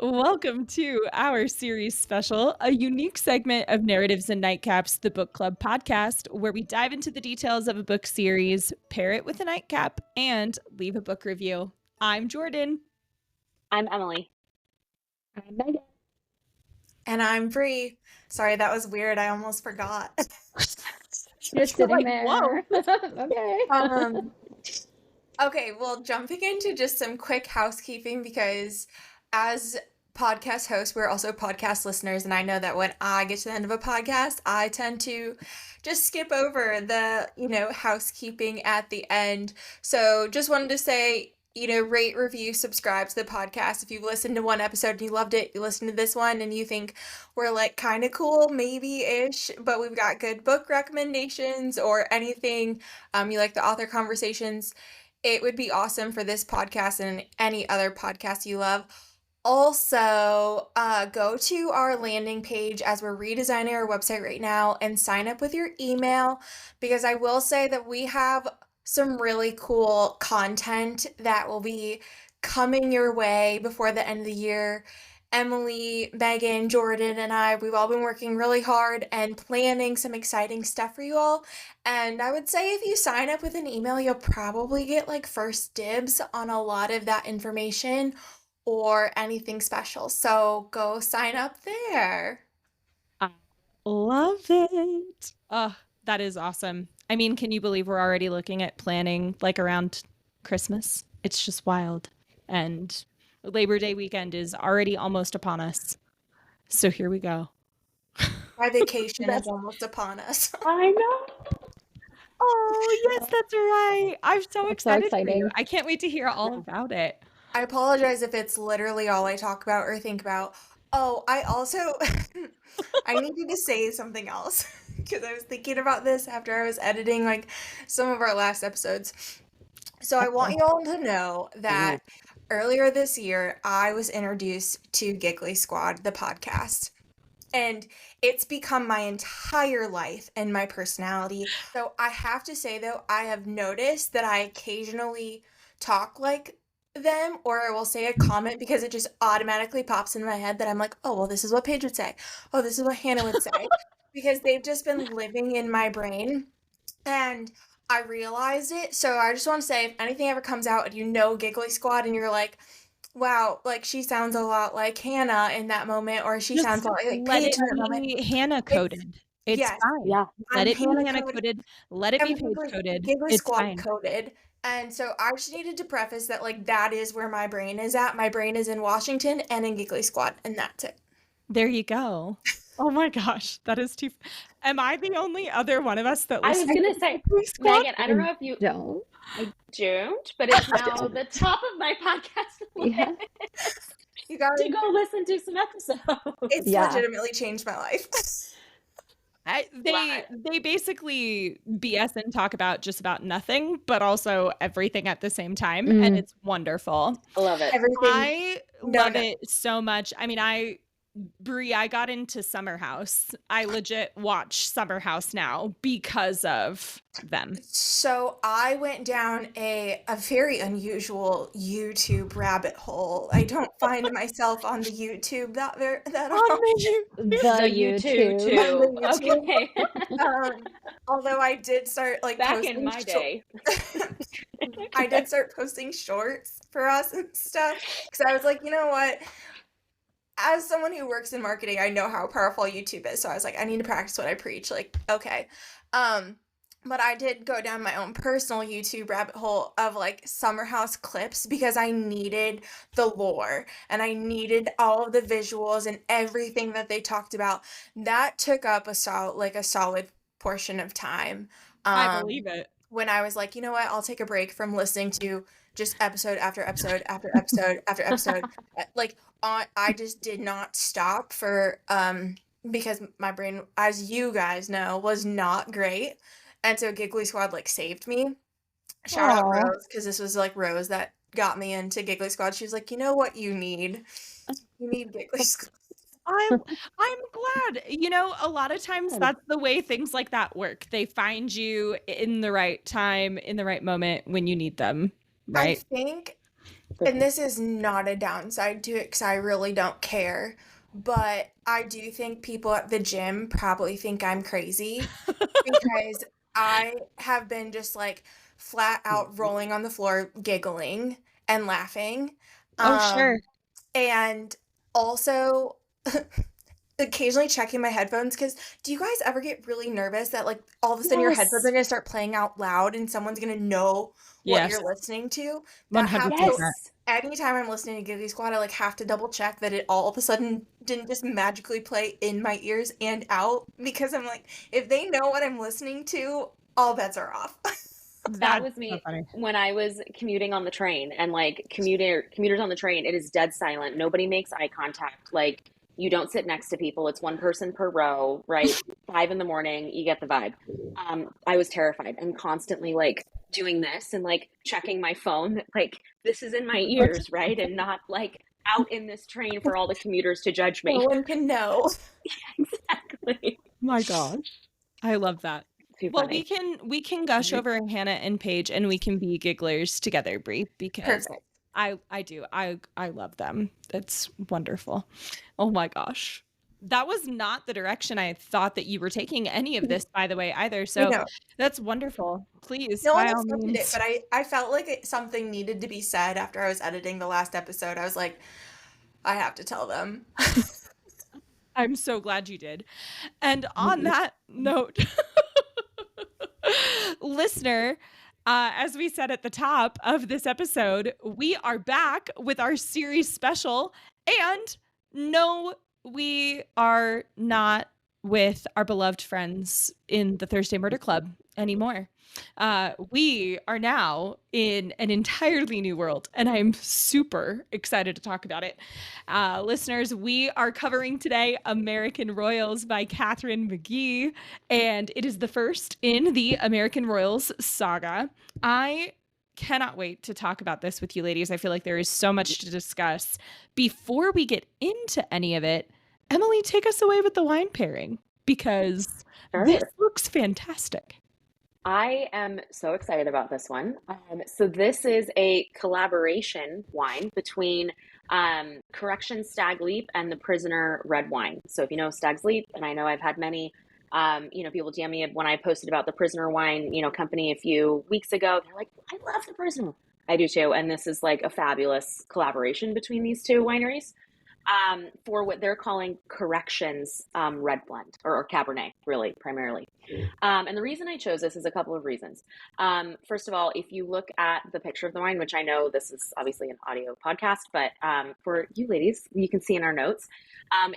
Welcome to our series special, a unique segment of Narratives and Nightcaps, the book club podcast, where we dive into the details of a book series, pair it with a nightcap, and leave a book review. I'm Jordan. I'm Emily. I'm Megan. And I'm Bree. Sorry, that was weird. I almost forgot. Just sitting there. Okay. Okay, well, jumping into just some quick housekeeping, because as podcast hosts, we're also podcast listeners, and I know that when I get to the end of a podcast, I tend to just skip over the, housekeeping at the end. So just wanted to say, rate, review, subscribe to the podcast. If you've listened to one episode and you loved it, you listen to this one and you think we're like kind of cool, maybe-ish, but we've got good book recommendations or anything, you like the author conversations, it would be awesome for this podcast and any other podcast you love. Also, go to our landing page as we're redesigning our website right now and sign up with your email, because I will say that we have some really cool content that will be coming your way before the end of the year. Emily, Megan, Jordan, and I, we've all been working really hard and planning some exciting stuff for you all. And I would say if you sign up with an email, you'll probably get like first dibs on a lot of that information or anything special. So go sign up there. I love it. Oh, that is awesome. I mean, can you believe we're already looking at planning like around Christmas? It's just wild. And Labor Day weekend is already almost upon us. So here we go. My vacation is almost upon us. I know. Oh, yes, that's right. I'm so excited for you. exciting. I can't wait to hear all about it. I apologize if it's literally all I talk about or think about. Oh, I also, I needed to say something else because I was thinking about this after I was editing like some of our last episodes. So I want you all to know that earlier this year, I was introduced to Giggly Squad, the podcast. And it's become my entire life and my personality. So I have to say, though, I have noticed that I occasionally talk like them, or I will say a comment because it just automatically pops in my head that I'm like, oh, well, this is what Paige would say. Oh, this is what Hannah would say. Because they've just been living in my brain. And I realized it. So I just want to say, if anything ever comes out and you know Giggly Squad and you're like, wow, like she sounds a lot like Hannah in that moment, or she sounds a lot like Let Paige it in that moment. be Hannah coded. It's yes. fine. Yeah. Let I'm it be Hannah Hannah coded. coded. Let it be I'm Paige coded. Giggly It's Squad fine. coded. And so I just needed to preface that, like, that is where my brain is at. My brain is in Washington and in Giggly Squad, and that's it. There you go. Oh my gosh, that is too. Am I the only other one of us that I was listens going to say, Megan, I don't know if you Don't. don't, but it's now the top of my podcast Yeah. You got to go listen to some episodes. It's Yeah. legitimately changed my life. They basically BS and talk about just about nothing, but also everything at the same time, and it's wonderful. I love it. Everything. I love it so much. I mean, Brie, I got into Summer House. I legit watch Summer House now because of them. So I went down a very unusual YouTube rabbit hole. I don't find myself on the YouTube that often. The YouTube too. On the YouTube. Okay. Although I did start like Back posting in my day. I did start posting shorts for us and stuff because I was like, you know what? As someone who works in marketing, I know how powerful YouTube is. So I was like, I need to practice what I preach. Like, okay. But I did go down my own personal YouTube rabbit hole of like Summer House clips because I needed the lore and I needed all of the visuals and everything that they talked about. That took up a solid portion of time. I believe it. When I was like, you know what, I'll take a break from listening to just episode after episode after episode after episode. I just did not stop for because my brain, as you guys know, was not great. And so Giggly Squad like saved me. Shout out Rose, because this was like Rose that got me into Giggly Squad. She was like, you know what you need? You need Giggly Squad. I'm glad. You know, a lot of times that's the way things like that work. They find you in the right time, in the right moment when you need them, right? I think and this is not a downside to it because I really don't care, but I do think people at the gym probably think I'm crazy because I have been just like flat out rolling on the floor, giggling and laughing. Oh, sure. Um, and also occasionally checking my headphones because do you guys ever get really nervous that like all of a sudden your headphones are Yes. going to start playing out loud and someone's going to know what Yes. you're listening to? That happens. So 100%. Yes. anytime I'm listening to Giggly Squad, I like have to double check that it all of a sudden didn't just magically play in my ears and out because I'm like, if they know what I'm listening to, all bets are off. That That's was so me funny. when I was commuting on the train, and like commuters on the train, it is dead silent. Nobody makes eye contact. Like you don't sit next to people. It's one person per row, right? 5 in the morning, you get the vibe. I was terrified and constantly like doing this and like checking my phone. Like this is in my ears, right? And not like out in this train for all the commuters to judge No me. one can know. Exactly. My gosh. I love that. Too Well, funny. we can gush over Hannah and Paige and we can be gigglers together, Brie, because Perfect. I do. I love them. It's wonderful. Oh my gosh. That was not the direction I thought that you were taking any of this, by the way, either. I So know. that's wonderful. Please, No one by all expected it, means. but I felt like something needed to be said after I was editing the last episode. I was like, I have to tell them. I'm so glad you did. And on that note, listener, as we said at the top of this episode, we are back with our series special. And no, we are not with our beloved friends in the Thursday Murder Club anymore. We are now in an entirely new world, and I'm super excited to talk about it. Listeners, we are covering today American Royals by Katharine McGee, and it is the first in the American Royals saga. I cannot wait to talk about this with you ladies. I feel like there is so much to discuss. Before we get into any of it, Emily, take us away with the wine pairing because this Sure. looks fantastic. I am so excited about this one. So this is a collaboration wine between Correction Stag Leap and the Prisoner Red Wine. So if you know Stag's Leap, and I know I've had many, people DM me when I posted about the Prisoner Wine, company a few weeks ago. They're like, I love the Prisoner. I do too. And this is like a fabulous collaboration between these two wineries for what they're calling Corrections Red Blend or Cabernet, really, primarily. And the reason I chose this is a couple of reasons. First of all, if you look at the picture of the wine, which I know this is obviously an audio podcast, but for you ladies, you can see in our notes,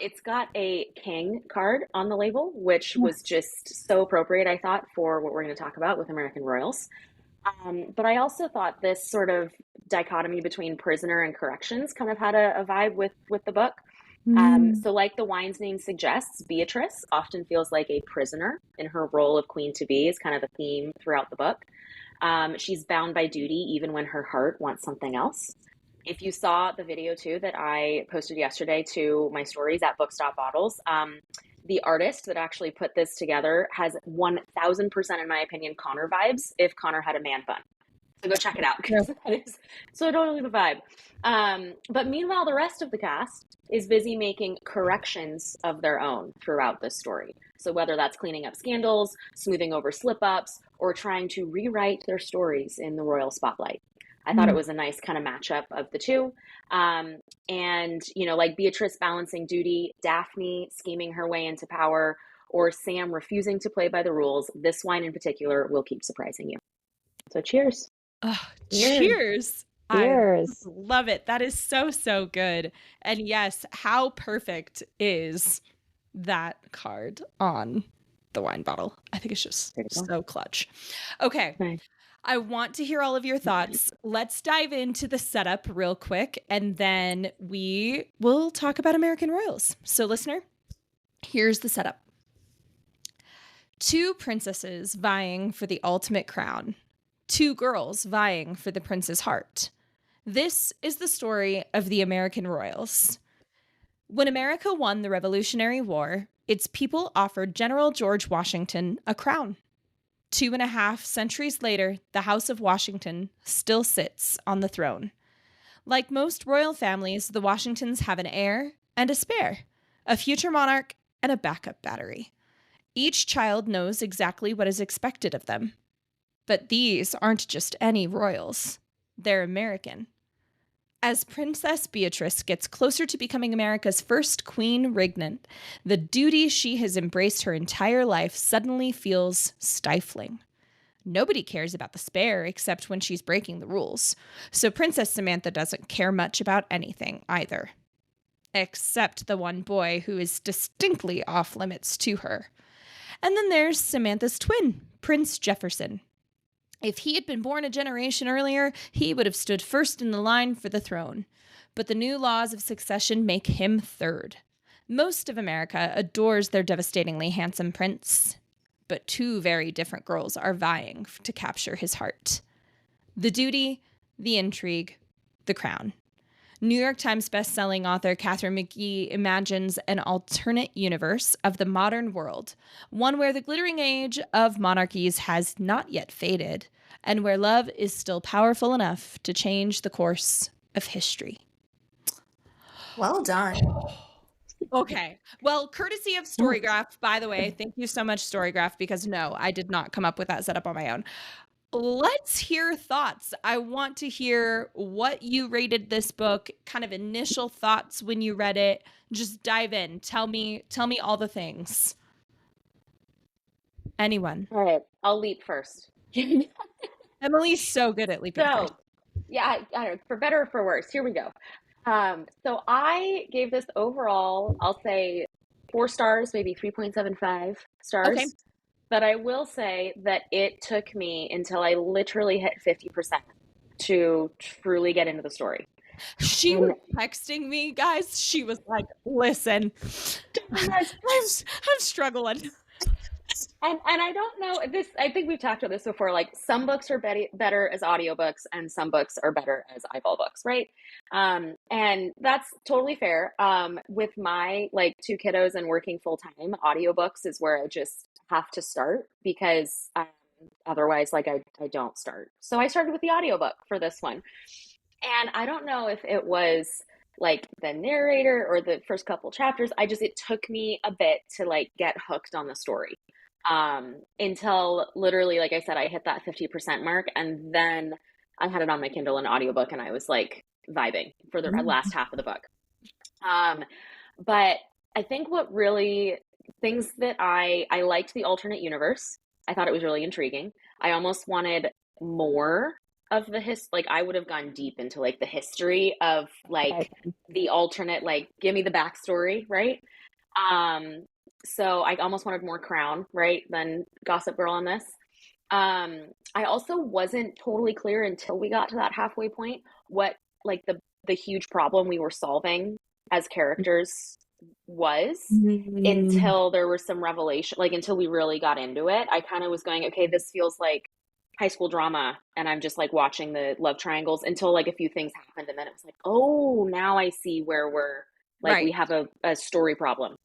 it's got a king card on the label, which was just so appropriate, I thought, for what we're going to talk about with American Royals. But I also thought this sort of dichotomy between prisoner and corrections kind of had a vibe with the book. So like the wine's name suggests, Beatrice often feels like a prisoner in her role of queen to be is kind of a theme throughout the book. She's bound by duty even when her heart wants something else. If you saw the video too that I posted yesterday to my stories at Bookstop Bottles, the artist that actually put this together has 1000%, in my opinion, Connor vibes if Connor had a man bun. So go check it out because that is so totally the vibe. But meanwhile, the rest of the cast is busy making corrections of their own throughout this story. So whether that's cleaning up scandals, smoothing over slip-ups, or trying to rewrite their stories in the royal spotlight. I thought it was a nice kind of matchup of the two. And, like Beatrice balancing duty, Daphne scheming her way into power, or Sam refusing to play by the rules, this wine in particular will keep surprising you. So cheers. Cheers. I Cheers. love it. That is so, so good. And yes, how perfect is that card on the wine bottle? I think it's just so clutch. Okay. Nice. I want to hear all of your thoughts. Let's dive into the setup real quick, and then we will talk about American Royals. So, listener, here's the setup. Two princesses vying for the ultimate crown. Two girls vying for the prince's heart. This is the story of the American Royals. When America won the Revolutionary War, its people offered General George Washington a crown. 2.5 centuries later, the House of Washington still sits on the throne. Like most royal families, the Washingtons have an heir and a spare, a future monarch and a backup battery. Each child knows exactly what is expected of them. But these aren't just any royals. They're American. As Princess Beatrice gets closer to becoming America's first queen regnant, the duty she has embraced her entire life suddenly feels stifling. Nobody cares about the spare except when she's breaking the rules. So Princess Samantha doesn't care much about anything either. Except the one boy who is distinctly off limits to her. And then there's Samantha's twin, Prince Jefferson. If he had been born a generation earlier, he would have stood first in the line for the throne. But the new laws of succession make him third. Most of America adores their devastatingly handsome prince. But two very different girls are vying to capture his heart. The duty, the intrigue, the crown. New York Times bestselling author Katharine McGee imagines an alternate universe of the modern world, one where the glittering age of monarchies has not yet faded, and where love is still powerful enough to change the course of history. Well done. Okay. Well, courtesy of Storygraph, by the way, thank you so much, Storygraph, because no, I did not come up with that setup on my own. Let's hear thoughts. I want to hear what you rated this book, kind of initial thoughts when you read it. Just dive in. Tell me all the things. Anyone? All right, I'll leap first. Emily's so good at leaping So, first. yeah, I don't know, for better or for worse, here we go. So I gave this overall, I'll say 4 stars, maybe 3.75 stars. Okay. But I will say that it took me until I literally hit 50% to truly get into the story. She was texting me, guys. She was like, listen, I'm struggling. And I don't know this. I think we've talked about this before. Like some books are better as audiobooks, and some books are better as eyeball books, right? And that's totally fair. With my like 2 kiddos and working full time, audiobooks is where I just have to start because otherwise, like I don't start. So I started with the audiobook for this one, and I don't know if it was like the narrator or the first couple chapters. It took me a bit to like get hooked on the story. Until literally, like I said, I hit that 50% mark, and then I had it on my Kindle and audiobook, and I was like vibing for the last half of the book. But I think what really things that I liked the alternate universe. I thought it was really intriguing. I almost wanted more of the like I would have gone deep into like the history of like the alternate, like give me the backstory, right? So I almost wanted more Crown, right, than Gossip Girl on this. I also wasn't totally clear until we got to that halfway point what like the huge problem we were solving as characters was until there was some revelation, like until we really got into it. I kind of was going, okay, this feels like high school drama, and I'm just like watching the love triangles until like a few things happened, and then it was like, oh, now I see where we're like we have a story problem.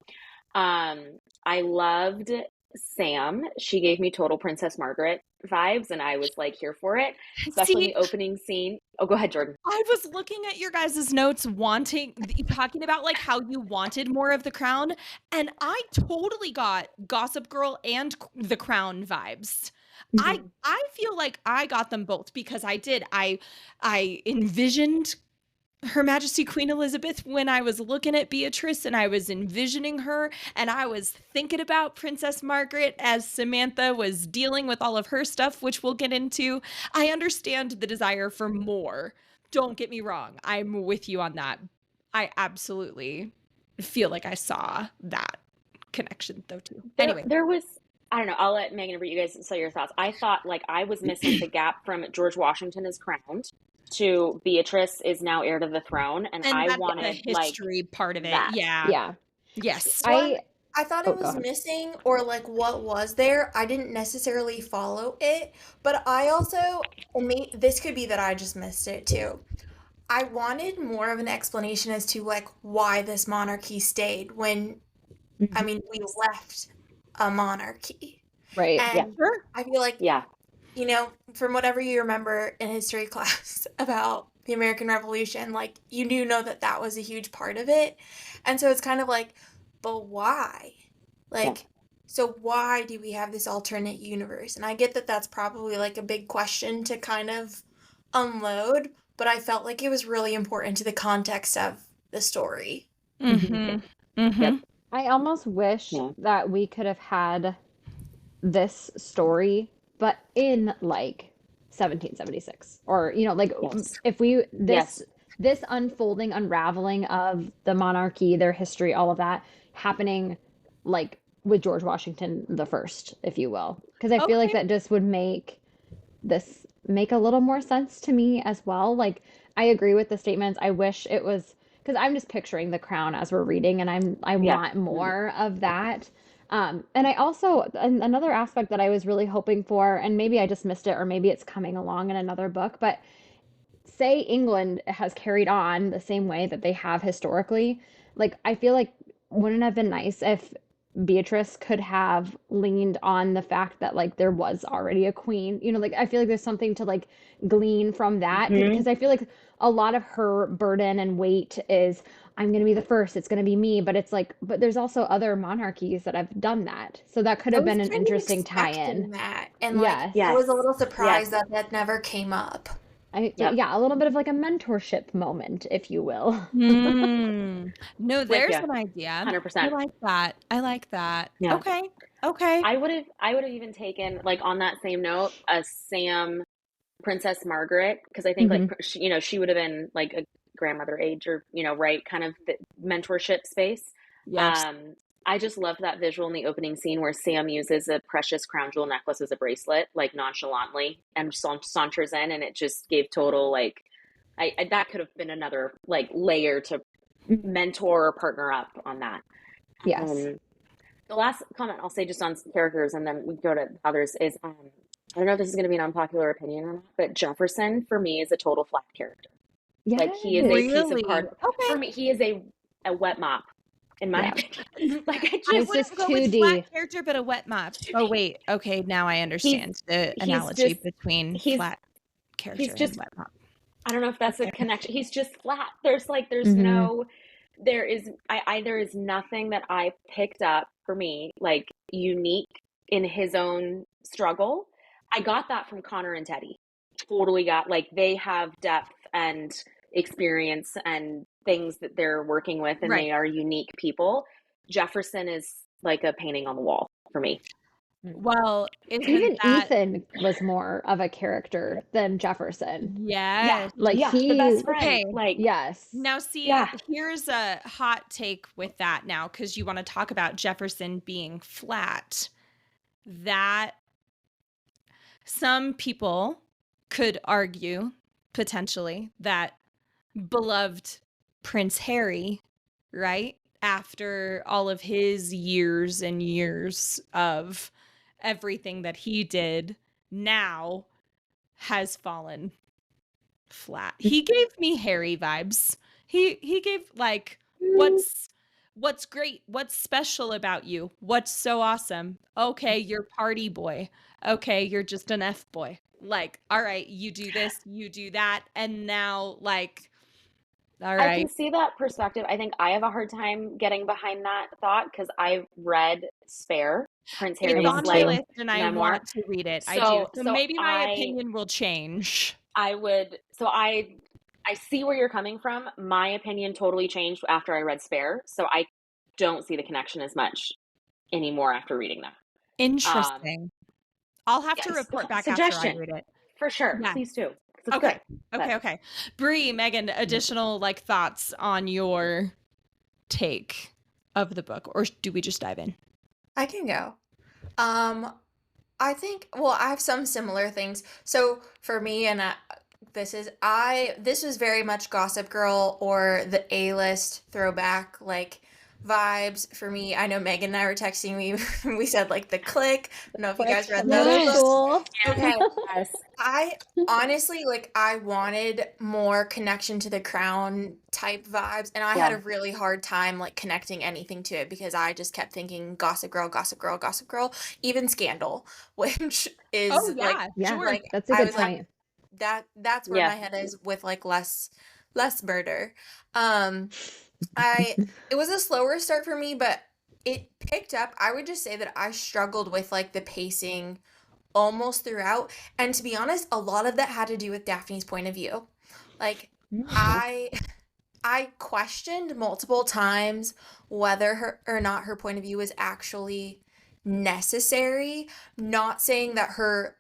I loved Sam. She gave me total Princess Margaret vibes, and I was like here for it, especially the opening scene. Oh, go ahead, Jordan. I was looking at your guys' notes, talking about like how you wanted more of the Crown, and I totally got Gossip Girl and the Crown vibes. I feel like I got them both because I did. I envisioned Her Majesty Queen Elizabeth when I was looking at Beatrice, and I was envisioning her, and I was thinking about Princess Margaret as Samantha was dealing with all of her stuff, which we'll get into. I understand the desire for more. Don't get me wrong. I'm with you on that. I absolutely feel like I saw that connection though too. Anyway. There was, I don't know, I'll let Megan or you guys say your thoughts. I thought like I was missing the gap from George Washington is crowned to Beatrice is now heir to the throne, and I wanted the history like part of it. that. Yeah. Yes. I thought it was missing, or like what was there. I didn't necessarily follow it, but I also, this could be that I just missed it too. I wanted more of an explanation as to like why this monarchy stayed when, I mean, we left a monarchy. Right. And I feel like, yeah, you know, from whatever you remember in history class about the American Revolution, like you do know that that was a huge part of it. And so it's kind of like, but why? Like, so why do we have this alternate universe? And I get that that's probably like a big question to kind of unload, but I felt like it was really important to the context of the story. Mm-hmm. Mm-hmm. Yep. I almost wish that we could have had this story, but in like 1776, or like if we this unfolding, unraveling of the monarchy, their history, all of that happening like with George Washington the first, if you will, because I feel like that just would make this make a little more sense to me as well. Like, I agree with the statements. I wish it was, because I'm just picturing the crown as we're reading, and I want more of that. And I also, another aspect that I was really hoping for, and maybe I just missed it, or maybe it's coming along in another book, but say England has carried on the same way that they have historically, like I feel like wouldn't it have been nice if Beatrice could have leaned on the fact that like there was already a queen, like I feel like there's something to like glean from that, because I feel like a lot of her burden and weight is I'm going to be the first, it's going to be me, but it's like, but there's also other monarchies that have done that. So that could I have was been an kind of interesting expecting tie-in. that, and like Yes. I was a little Yes. surprised that that never came up. Yeah, a little bit of like a mentorship moment, if you will. No, With there's you. an idea. I 100%. like that. I like that. Yeah. Okay. Okay. I would have even taken, like, on that same note, a Sam Princess Margaret, because I think like she would have been like a grandmother age, or right, kind of the mentorship space. Yes. I just loved that visual in the opening scene where Sam uses a precious crown jewel necklace as a bracelet, like nonchalantly, and saunters in, and it just gave total like I that could have been another like layer to mentor or partner up on that. Yes. The last comment I'll say just on characters, and then we go to others, is I don't know if this is going to be an unpopular opinion or not, but Jefferson for me is a total flat character. Yeah. Like, he is a piece of card. Okay. For me, he is a wet mop, in my opinion. Like, I He's wouldn't just go with 2D. flat character, but a wet mop. Oh wait. Okay, now I understand the he's analogy just between flat character he's just and wet mop. I don't know if that's a connection. He's just flat. There's no, there is nothing that I picked up for me like unique in his own struggle. I got that from Connor and Teddy. Totally got, like, they have depth and experience and things that they're working with, and they are unique people. Jefferson is like a painting on the wall for me. Well, even Ethan was more of a character than Jefferson. Yes. Like the best friend. Okay. Like, yes. Now, see, here's a hot take with that now, because you want to talk about Jefferson being flat. That some people could argue, potentially, that beloved Prince Harry, right, after all of his years and years of everything that he did, now has fallen flat. He gave me Harry vibes. He gave like, what's great? What's special about you? What's so awesome? Okay, you're party boy. Okay, you're just an F boy. Like, all right, you do this, you do that, and now like, all right. I can see that perspective. I think I have a hard time getting behind that thought because I've read Spare, Prince Harry's It's on my list, and memoir. I want to read it. I do. So maybe my opinion will change. I see where you're coming from. My opinion totally changed after I read Spare, so I don't see the connection as much anymore after reading that. Interesting. I'll have to report back after I read it. For sure. Yeah. Please do. Okay. Good. Okay. Bree, Megan, additional like thoughts on your take of the book, or do we just dive in? I can go. I think, well, I have some similar things. So for me, and this was very much Gossip Girl or the A-list throwback like vibes for me. I know Megan and I were texting me. We said like the Click. I don't know if you guys read those. Cool. Okay. Yes. I honestly, like, I wanted more connection to the Crown type vibes, and I had a really hard time like connecting anything to it because I just kept thinking Gossip Girl, Gossip Girl, Gossip Girl, even Scandal, which is sure. Like, that's a good point. that's where my Yeah. head is with like less murder. Um I it was a slower start for me, but it picked up. I would just say that I struggled with like the pacing almost throughout. And to be honest, a lot of that had to do with Daphne's point of view. Like Mm. I I questioned multiple times whether her or not her point of view was actually necessary. Not saying that her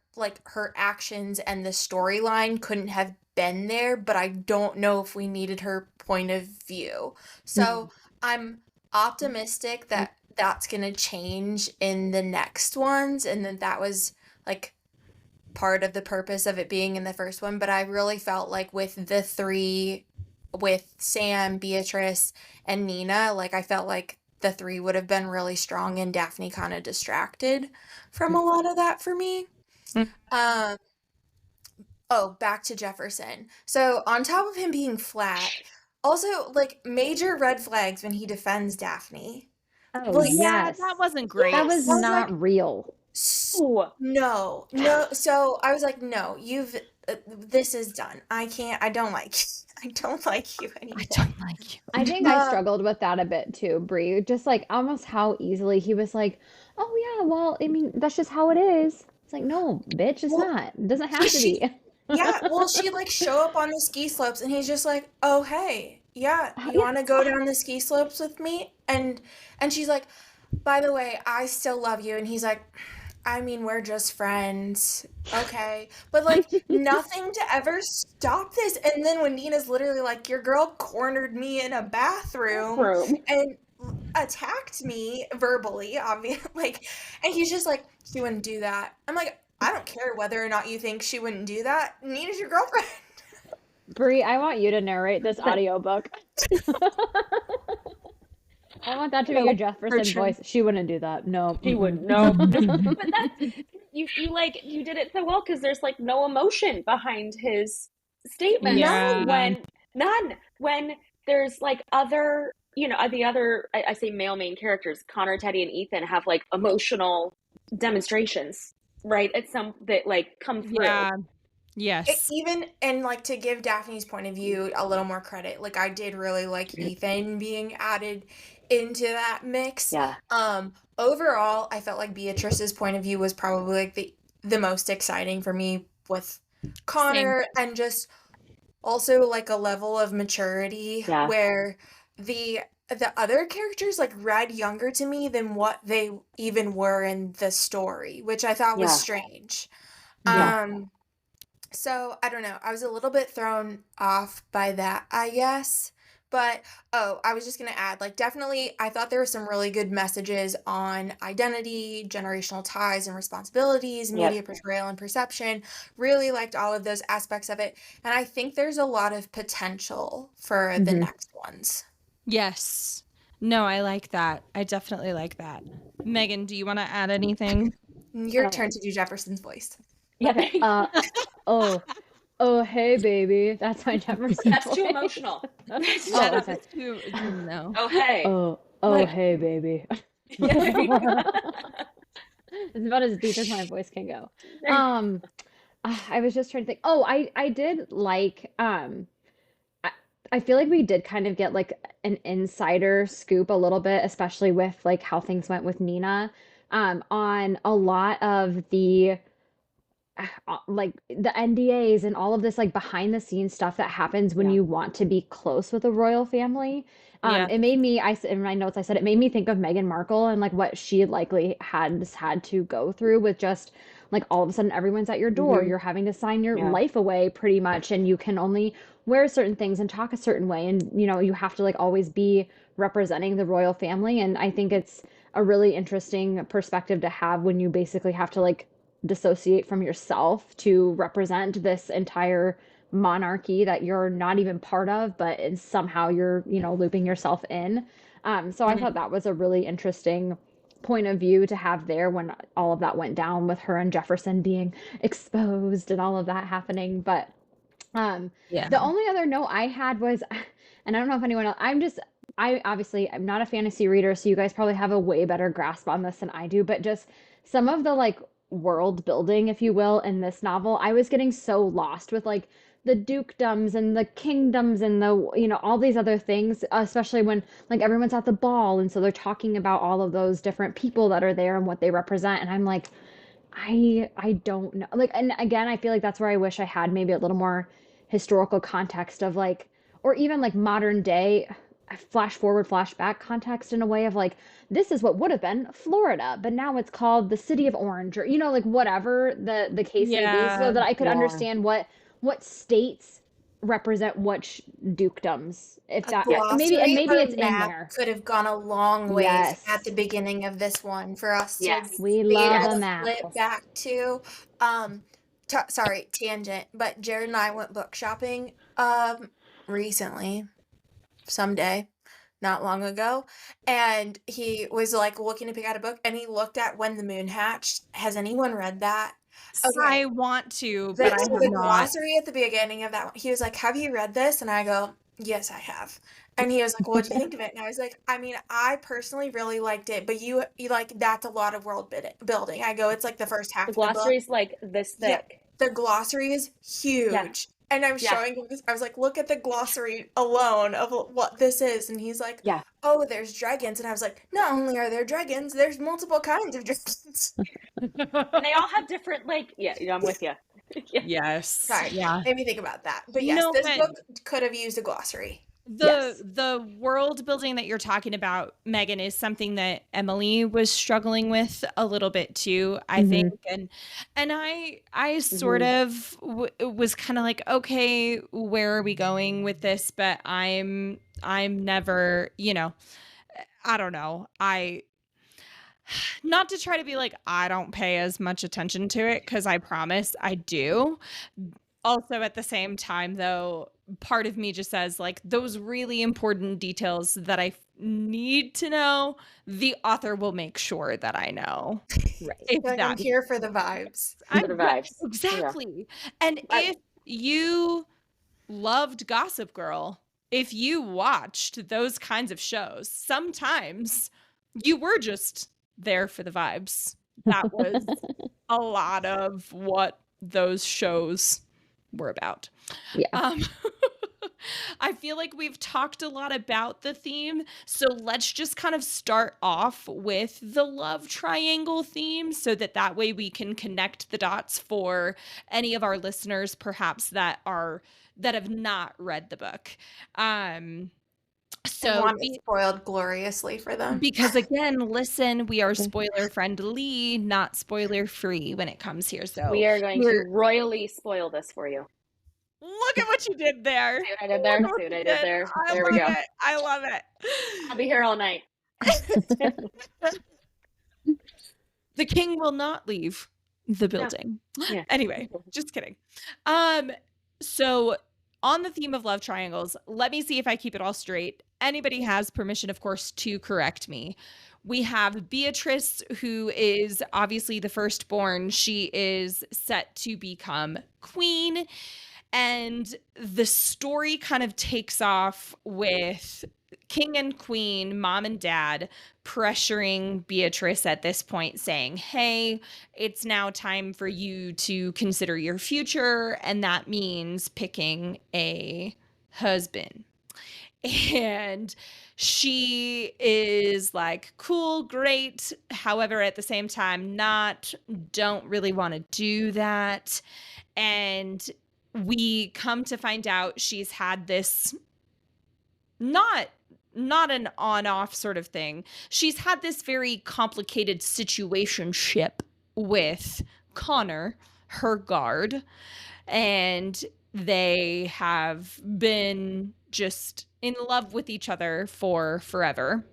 actions and the storyline couldn't have been there, but I don't know if we needed her point of view. So I'm optimistic that that's gonna change in the next ones, and that was like part of the purpose of it being in the first one. But I really felt like with the three, with Sam, Beatrice, and Nina, like I felt like the three would have been really strong and Daphne kind of distracted from a lot of that for me. Mm. Um, oh, back to Jefferson. So on top of him being flat, also like major red flags when he defends Daphne. Oh, Like, Yeah, that yes. wasn't That great. was I was Yes. like, not real. Oh, No, no. So I was like, no, this is done. I don't like, I don't like you I anymore. don't like you. I think I Uh, struggled with that a bit too, Brie. Just like almost how easily he was like, "Oh yeah, well, I mean, that's just how it is." It's like, no, bitch, it's well, not. It doesn't have to she, be. yeah, well, she'd like show up on the ski slopes and he's just like, oh, hey, yeah, you want to Yes. go down the ski slopes with me? And she's like, by the way, I still love you. And he's like, I mean, we're just friends. Okay. But like nothing to ever stop this. And then when Nina's literally like, your girl cornered me in a bathroom room. and attacked me verbally, obviously, like, and he's just like, she wouldn't do that. I'm like, I don't care whether or not you think she wouldn't do that. Nina's your girlfriend. Brie, I want you to narrate this audiobook. I want that to be No, your For Jefferson sure. voice. She wouldn't do that. No. she Mm-mm. wouldn't. No, no. But that's you like you did it so well because there's like no emotion behind his statements Yeah. None. when none when there's like other the other I say male main characters Connor, Teddy, and Ethan have like emotional demonstrations right at some that like come through. Yeah. Yes. Even and like to give Daphne's point of view a little more credit, like I did really like Ethan being added into that mix. Yeah. Overall, I felt like Beatrice's point of view was probably like the most exciting for me with Same. Connor, and just also like a level of maturity Yeah. where the other characters like read younger to me than what they even were in the story, which I thought was Yeah. strange. Yeah. Um so I don't know. I was a little bit thrown off by that, I guess. But oh, I was just gonna add, like, definitely, I thought there were some really good messages on identity, generational ties and responsibilities, Yep. media portrayal and perception. Really liked all of those aspects of it, and I think there's a lot of potential for the Mhm. next ones. Yes. No, I like that. I definitely like that. Megan, do you want to add anything? Your Uh, turn to do Jefferson's voice. Yeah. okay. Oh, oh, hey, baby. That's my Jefferson That's too voice. emotional. That's Oh, Shut too, up. okay. It's too, no. oh hey. Oh, oh, Like hey, baby. yeah, there you go. It's about as deep as my voice can go. Um, I was just trying to think. Oh, I did like I, I feel like we did kind of get like an insider scoop a little bit, especially with like how things went with Nina, on a lot of the like the NDAs and all of this like behind the scenes stuff that happens when Yeah. you want to be close with a royal family. Yeah. It made me, in my notes, I said it made me think of Meghan Markle and like what she likely has had to go through with just like all of a sudden everyone's at your door. Hmm. You're having to sign your Yeah. life away pretty much, and you can only wear certain things and talk a certain way. And you have to like always be representing the royal family. And I think it's a really interesting perspective to have when you basically have to like dissociate from yourself to represent this entire monarchy that you're not even part of, but somehow you're, looping yourself in. So I Mhm. thought that was a really interesting point of view to have there when all of that went down with her and Jefferson being exposed and all of that happening. But um, Yeah. the only other note I had was, and I don't know if anyone else, I obviously I'm not a fantasy reader, so you guys probably have a way better grasp on this than I do, but just some of the like world building, if you will, in this novel. I was getting so lost with like the dukedoms and the kingdoms and the, you know, all these other things, especially when like everyone's at the ball and so they're talking about all of those different people that are there and what they represent. And I'm like, I don't know. Like, and again, I feel like that's where I wish I had maybe a little more historical context of like, or even like modern day flash forward, flashback context in a way of like, this is what would have been Florida, but now it's called the city of Orange, or you know, like whatever the case may be, so Yeah. that I could Yeah. understand what states represent which dukedoms. If A that maybe, and glossary maybe or it's in map there. could have gone a long ways at the Yes. beginning of this one for us to Yes. We be love able a to map. flip back to. Um, sorry, tangent, but Jared and I went book shopping recently, someday, not long ago, and he was like looking to pick out a book, and he looked at When the Moon Hatched. Has anyone read that? Okay. I want to, but I So have the not. glossary at the beginning of that one, he was like, "Have you read this?" And I go, "Yes, I have." And he was like, "What do you think of it?" And I was like, "I mean, I personally really liked it, but you like that's a lot of world building." I go, "It's like the first half The of the book." glossary's like this Yeah, thick. the glossary is Yeah. huge. And I'm Yeah. showing him this. I was like, "Look at the glossary alone of what this is." And he's like, Yeah. "Oh, there's dragons." And I was like, "Not only are there dragons, there's multiple kinds of dragons." And they all have different, like, yeah, I'm with you. Yeah. Yes. Sorry, Yeah. made me think about that. But yes, No, this but book could have used a glossary. Yes. the world building that you're talking about, Megan, is something that Emily was struggling with a little bit too, I think. And I sort of was kind of like, okay, where are we going with this? But I'm never, you know, I don't know. Not to try to be like, I don't pay as much attention to it, because I promise I do. Also, at the same time, though, part of me just says, like, those really important details that I need to know, the author will make sure that I know. Right. If Like, I'm that, here for the vibes. For the vibes. Yeah. exactly. And I- if you loved Gossip Girl, if you watched those kinds of shows, sometimes you were just there for the vibes. That was a lot of what those shows were about. Yeah. I feel like we've talked a lot about the theme, so let's just kind of start off with the love triangle theme, so that way we can connect the dots for any of our listeners perhaps that have not read the book. So Want it spoiled gloriously for them. because again, listen, we are spoiler friendly, not spoiler free when it comes here. So We are going to royally spoil this for you. look at what you did there. See what I did there? See what I did there? There we go. I love it. I'll be here all night. The king will not leave the building. Yeah. Anyway, just kidding. So on the theme of love triangles, let me see if I keep it all straight. Anybody has permission, of course, to correct me. We have Beatrice, who is obviously the firstborn. She is set to become queen. And the story kind of takes off with king and queen, mom and dad, pressuring Beatrice at this point, saying, hey, it's now time for you to consider your future. And that means picking a husband. And she is like, cool, great. However, at the same time, don't really want to do that. And we come to find out she's had this not an on-off sort of thing. She's had this very complicated situationship with Connor, her guard, and they have been just in love with each other for forever.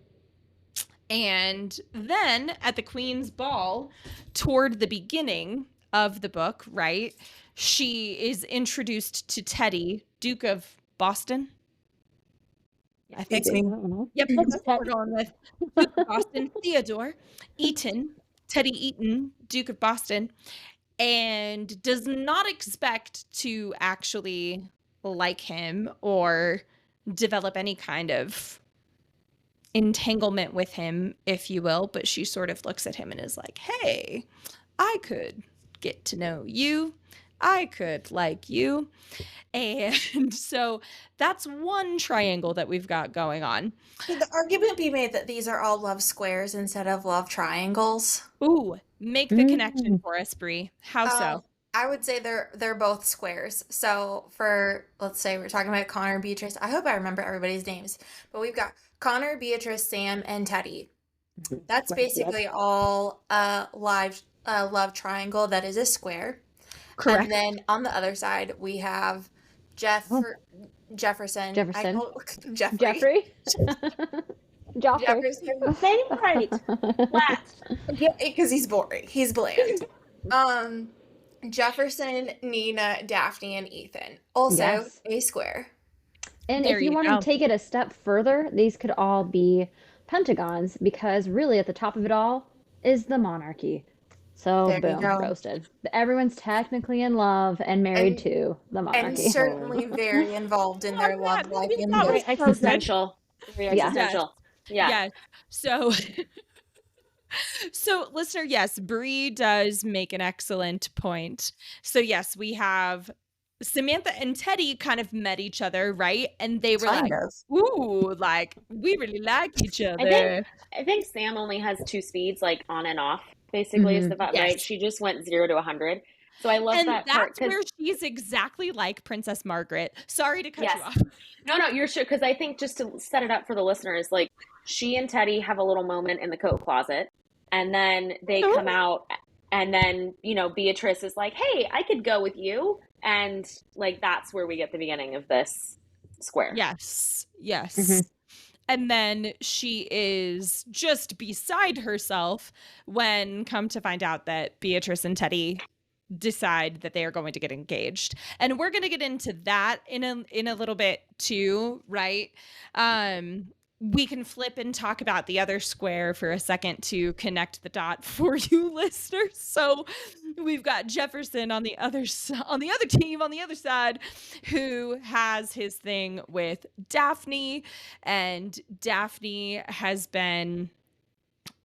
And then at the Queen's Ball, toward the beginning of the book, right, she is introduced to Teddy, Duke of Boston. I think. Yep, that's what we're going with. Duke of Boston, Theodore Eaton, Teddy Eaton, Duke of Boston, and does not expect to actually like him or develop any kind of entanglement with him, if you will, but she sort of looks at him and is like, hey, I could get to know you. I could like you. And so that's one triangle that we've got going on. Could the argument be made that these are all love squares instead of love triangles? Ooh, make the connection for us, Bree. How so? I would say they're both squares. So for, let's say we're talking about Connor, Beatrice. I hope I remember everybody's names, but we've got Connor, Beatrice, Sam, and Teddy. That's basically all love triangle that is a square. Correct. And then on the other side we have Jefferson. Jefferson. Jeffrey. Jeffrey. Joffrey. Jefferson. Say it right. Last. Yeah, because he's boring. He's bland. Jefferson, Nina, Daphne, and Ethan. Also Yes. a square. And There if you you want go. to take it a step further, these could all be pentagons because really at the top of it all is the monarchy. So There you boom, go. roasted. Everyone's technically in love and married to the And monarchy. certainly very involved in their love life in That was this. Very perfect. existential. Very Yeah. existential. Yeah. Yes. So, so listener, yes, Bree does make an excellent point. So yes, we have Samantha and Teddy kind of met each other, right? And they were Kind like, of. ooh, like we really like each I other. think Sam only has 2 speeds, like on and off, basically, is the Yes. right? She just went 0 to 100. So I love And that part that's because where she's exactly like Princess Margaret. Sorry to cut you yes. off. No, you're sure, because I think just to set it up for the listeners, like she and Teddy have a little moment in the coat closet, and then they come out, and then Beatrice is like, "Hey, I could go with you," and like that's where we get the beginning of this square. Yes. Yes. And then she is just beside herself when come to find out that Beatrice and Teddy decide that they are going to get engaged. And we're going to get into that in a little bit too, right? We can flip and talk about the other square for a second to connect the dot for you listeners. So we've got Jefferson on the other team on the other side, who has his thing with Daphne, and Daphne has been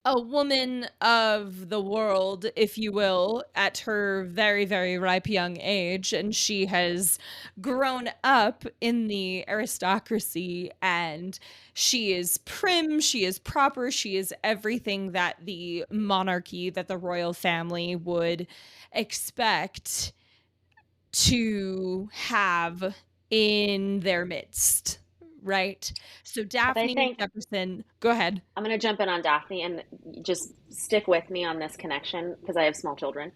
a woman of the world, if you will, at her very, very ripe young age. And she has grown up in the aristocracy, and she is prim, she is proper, she is everything that the monarchy, that the royal family would expect to have in their midst. Right. So Daphne and Jefferson, go ahead. I'm going to jump in on Daphne and just stick with me on this connection because I have small children.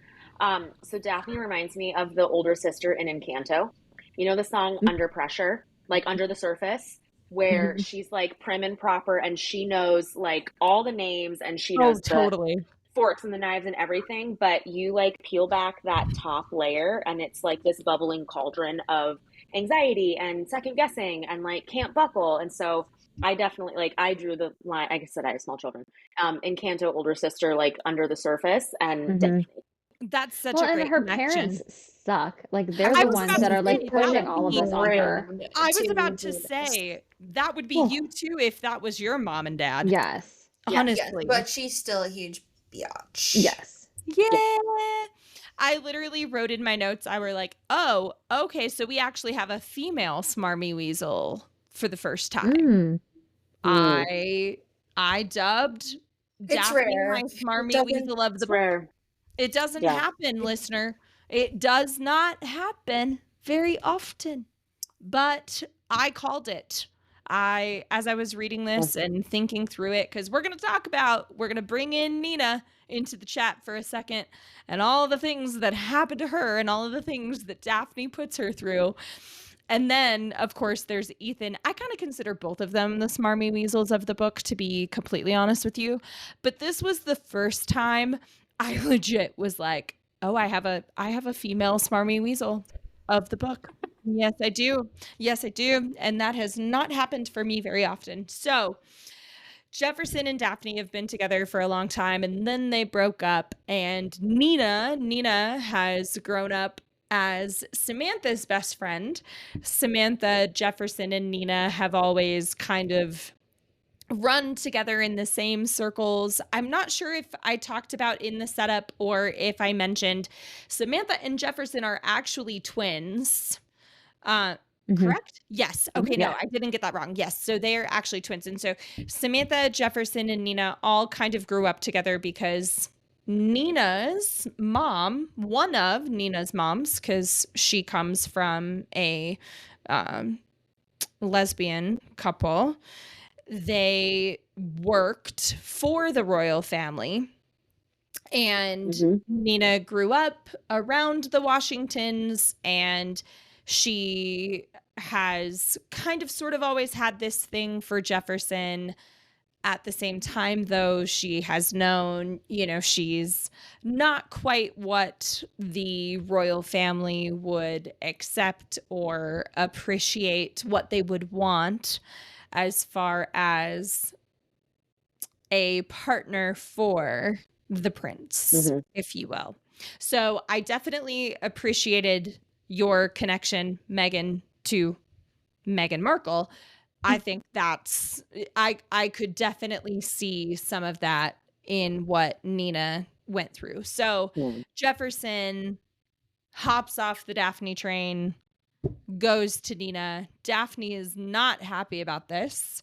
So Daphne reminds me of the older sister in Encanto. You know the song Under Pressure, like Under the Surface, where she's like prim and proper and she knows like all the names and she knows totally the forks and the knives and everything. But you like peel back that top layer and it's like this bubbling cauldron of anxiety and second guessing and like can't buckle. And so I definitely like I drew the line. Like I said, I have small children. Encanto, older sister, like Under the Surface, and Daphne. That's such Well, a and great her connection. parents suck. Like they're I the was ones about that to are like say, pushing all of this on her. I was about to say that would be you too if that was your mom and dad. Yes. Honestly. Yes, but she's still a huge biatch. Yes. Yeah. I literally wrote in my notes, I were like, oh, okay, so we actually have a female Smarmy Weasel for the first time. I dubbed Daphne rare. my Smarmy Weasel of the rare. It doesn't happen, listener. It does not happen very often. But I called it. As I was reading this and thinking through it, because we're going to bring in Nina into the chat for a second and all the things that happen to her and all of the things that Daphne puts her through. And then, of course, there's Ethan. I kind of consider both of them the Smarmy Weasels of the book, to be completely honest with you. But this was the first time I legit was like, oh, I have a female Smarmy Weasel of the book. Yes, I do. Yes, I do. And that has not happened for me very often. So Jefferson and Daphne have been together for a long time, and then they broke up. And Nina has grown up as Samantha's best friend. Samantha, Jefferson, and Nina have always kind of run together in the same circles. I'm not sure if I talked about in the setup or if I mentioned Samantha and Jefferson are actually twins. Correct? Yes. Okay, no, Yeah. I didn't get that wrong. Yes. So they are actually twins. And so Samantha, Jefferson, and Nina all kind of grew up together because Nina's mom, one of Nina's moms, because she comes from a lesbian couple, they worked for the royal family. And Nina grew up around the Washingtons, and she has kind of sort of always had this thing for Jefferson. At the same time, though, she has known, she's not quite what the royal family would accept or appreciate, what they would want as far as a partner for the prince, if you will. So I definitely appreciated your connection, Meghan, to Meghan Markle. I think that's I could definitely see some of that in what Nina went through. So Jefferson hops off the Daphne train, goes to Nina. Daphne is not happy about this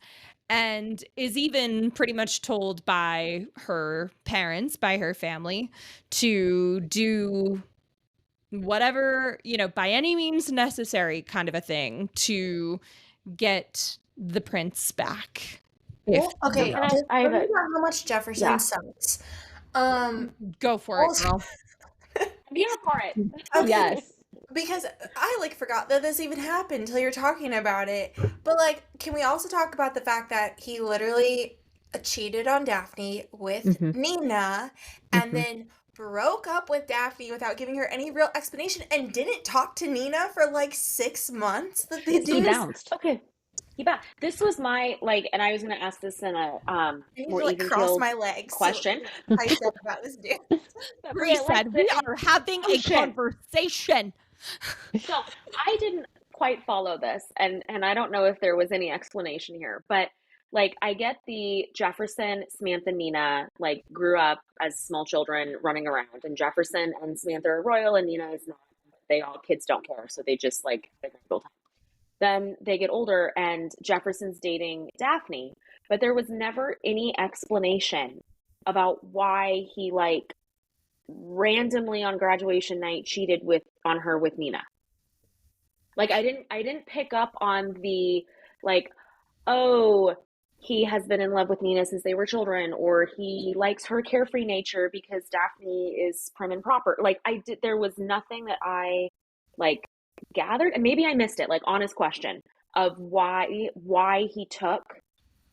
and is even pretty much told by her parents, by her family, to do whatever, by any means necessary kind of a thing to get the prince back. Well, okay, And just I have about how much Jefferson sucks. Go for it, girl. Yeah, for it. Okay. Yes. Because I forgot that this even happened until you're talking about it. But can we also talk about the fact that he literally cheated on Daphne with Nina and then broke up with Daphne without giving her any real explanation and didn't talk to Nina for 6 months that they He did? bounced. Okay. Yeah, this was my and I was going to ask this in a more even cross my legs question. I said about this dude. Bree said, we are having a conversation. So I didn't quite follow this, and I don't know if there was any explanation here, but I get the Jefferson, Samantha, Nina grew up as small children running around, and Jefferson and Samantha are royal, and Nina is not. Kids don't care, so they just have a great old time. Then they get older, and Jefferson's dating Daphne, but there was never any explanation about why he randomly on graduation night cheated on her with Nina. I didn't pick up on the oh, he has been in love with Nina since they were children, or he likes her carefree nature because Daphne is prim and proper. There was nothing that I gathered, and maybe I missed it, honest question of why he took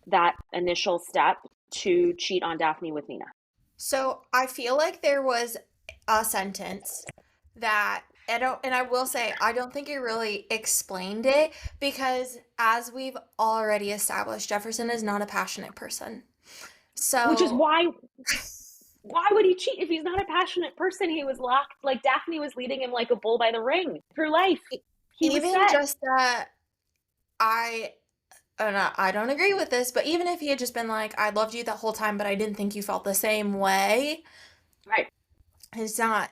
that initial step to cheat on Daphne with Nina. So I feel like there was a sentence that I will say, I don't think it really explained it because as we've already established, Jefferson is not a passionate person. So which is why would he cheat if he's not a passionate person? He was locked, Daphne was leading him like a bull by the ring through life. He even was set. just that I don't agree with this, but even if he had just been I loved you that whole time, but I didn't think you felt the same way. Right. It's not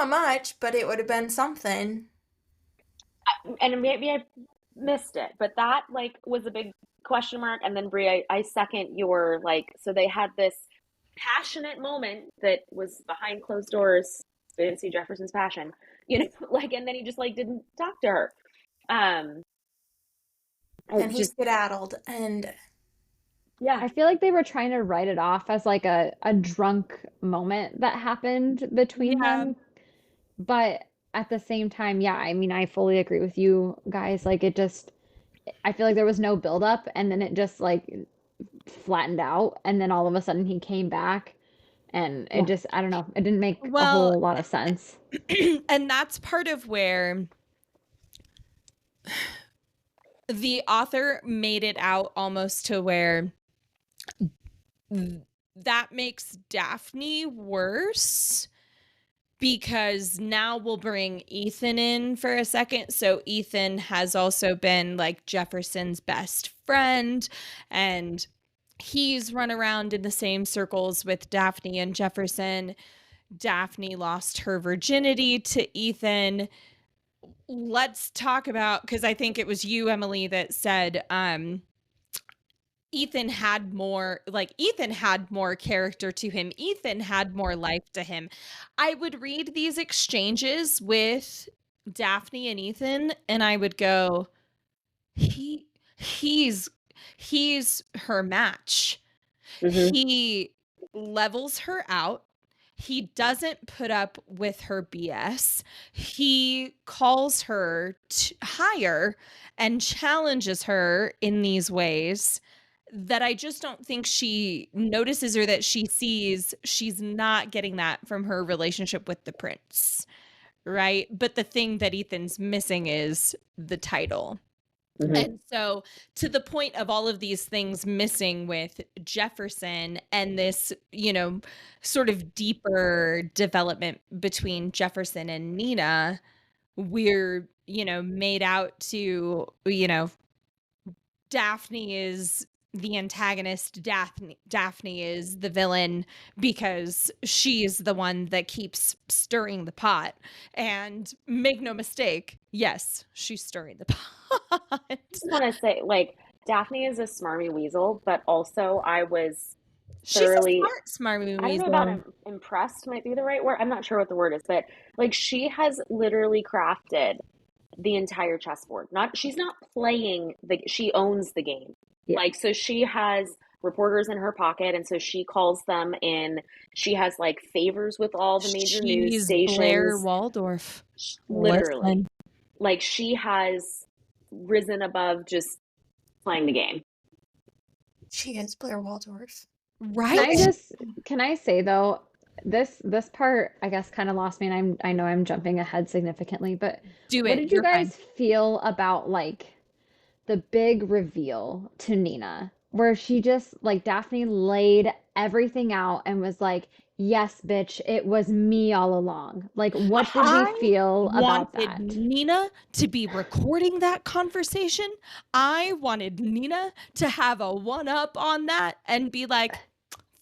much, but it would have been something. And maybe I missed it, but that was a big question mark. And then Brie, I second your so they had this passionate moment that was behind closed doors. They didn't see Jefferson's passion, and then he just didn't talk to her. And he skedaddled, and yeah, I feel like they were trying to write it off as a drunk moment that happened between them. But at the same time, yeah, I mean, I fully agree with you guys. I feel like there was no buildup, and then it just flattened out, and then all of a sudden he came back, and it just, I don't know, it didn't make a whole lot of sense. And that's part of where the author made it out almost to where that makes Daphne worse, because now we'll bring Ethan in for a second. So Ethan has also been Jefferson's best friend, and he's run around in the same circles with Daphne and Jefferson. Daphne lost her virginity to Ethan. Let's talk about, because I think it was you, Emily, that said Ethan had more character to him. Ethan had more life to him. I would read these exchanges with Daphne and Ethan and I would go, he's her match. He levels her out. He doesn't put up with her BS. He calls her higher and challenges her in these ways that I just don't think she notices or that she sees. She's not getting that from her relationship with the prince, right? But the thing that Ethan's missing is the title. And so, to the point of all of these things missing with Jefferson and this, sort of deeper development between Jefferson and Nina, we're, made out to, Daphne is the antagonist, Daphne is the villain because she's the one that keeps stirring the pot. And make no mistake, yes, she's stirring the pot. I just want to say, like, Daphne is a smarmy weasel, but also She's thoroughly, a smart smarmy I don't know weasel. about impressed might be the right word. I'm not sure what the word is, but like she has literally crafted the entire chessboard. She's not playing she owns the game. Yeah. Like, so she has reporters in her pocket, and so she calls them in. She has like favors with all the major news stations. Blair Waldorf. Literally. Listen. Like, she has risen above just playing the game. She is Blair Waldorf. Right? Can I say though, this part I guess kind of lost me, and I know I'm jumping ahead significantly, but what did you guys feel about like the big reveal to Nina, where she just like Daphne laid everything out and was like, "Yes, bitch, it was me all along." Like, what did we feel about that? I wanted Nina to be recording that conversation. I wanted Nina to have a one-up on that and be like,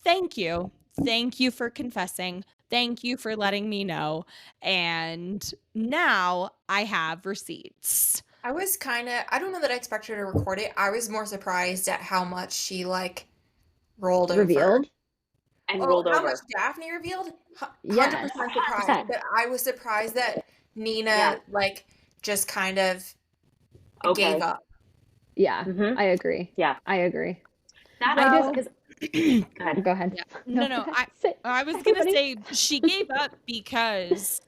thank you. Thank you for confessing. Thank you for letting me know. And now I have receipts. I don't know that I expected her to record it. I was more surprised at how much she like rolled Revealed? over. And rolled over. How much Daphne revealed? 100% Yes. surprised. But I was surprised that Nina like just kind of gave up. Yeah, I agree. Yeah. I agree. That Go ahead. Yeah. No. I was going to say she gave up because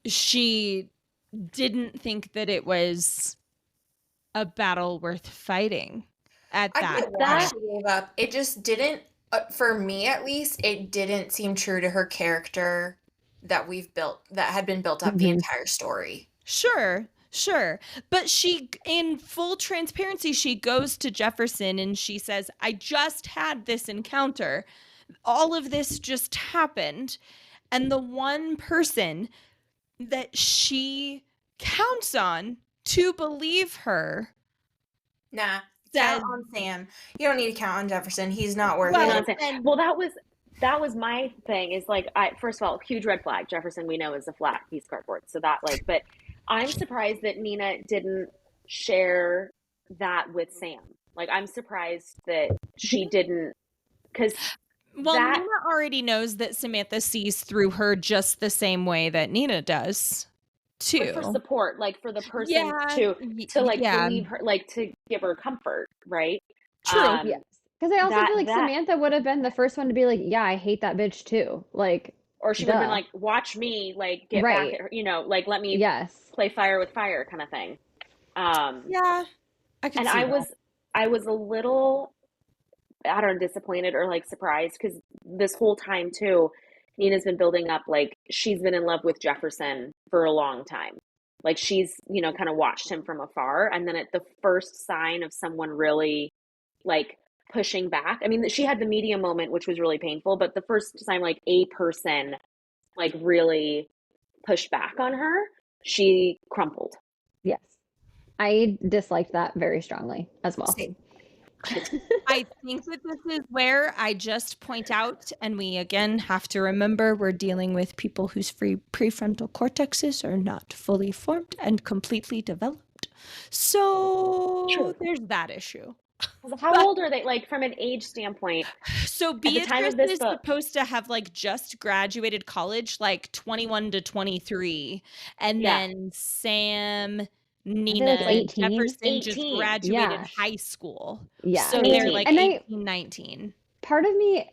she didn't think that it was a battle worth fighting at that. I get why she gave up. It just didn't, for me at least, it didn't seem true to her character that had been built up the entire story. Sure. But she, in full transparency, she goes to Jefferson and she says, I just had this encounter. All of this just happened. And the one person that she counts on to believe her. Nah, count on Sam. You don't need to count on Jefferson. He's not worth it. Well, that was my thing. Is like, first of all, huge red flag. Jefferson, we know, is a flat piece of cardboard. So that but I'm surprised that Nina didn't share that with Sam. Like, I'm surprised that she didn't, because Nina already knows that Samantha sees through her just the same way that Nina does, too. But for support, like for the person to believe her, like to give her comfort, right? True. Yes. Because I also feel like Samantha would have been the first one to be like, yeah, I hate that bitch too. Like, or she would have been like, watch me, like, get back at her, like, let me play fire with fire kind of thing. I could see that. I was a little, I don't know, disappointed or like surprised, because this whole time too, Nina's been building up, like, she's been in love with Jefferson for a long time. Like, she's, kind of watched him from afar. And then at the first sign of someone really, like, pushing back, I mean, she had the media moment, which was really painful, but the first time, like, a person, like, really pushed back on her, she crumpled. Yes. I disliked that very strongly as well. Same. I think that this is where I just point out, and we again have to remember we're dealing with people whose prefrontal cortexes are not fully formed and completely developed. So True. there's that issue. How old are they, like, from an age standpoint? So At the time Beatrice of this is book. supposed to have like just graduated college, like 21 to 23. And Yeah. then Sam, Are they Nina, like It's like 18? 18 just 18. graduated Yeah. high school. Yeah. So they're 18. like And 18, 19. part of me,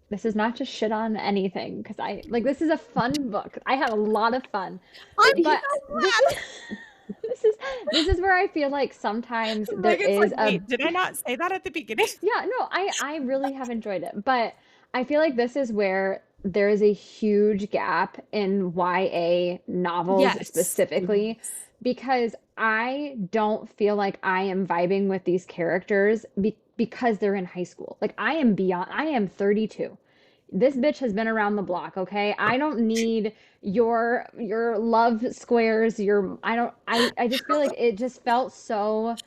this is not to shit on anything, because this is a fun book. I had a lot of fun. I'm But so this glad. is this is where I feel like sometimes there Megan's like, is a wait, did I not say that at the beginning? yeah, no, I really have enjoyed it, but I feel like this is where there is a huge gap in YA novels Yes. specifically, because I don't feel like I am vibing with these characters because they're in high school. Like I am 32. This bitch has been around the block, okay? I don't need your love squares, your I just feel like it just felt so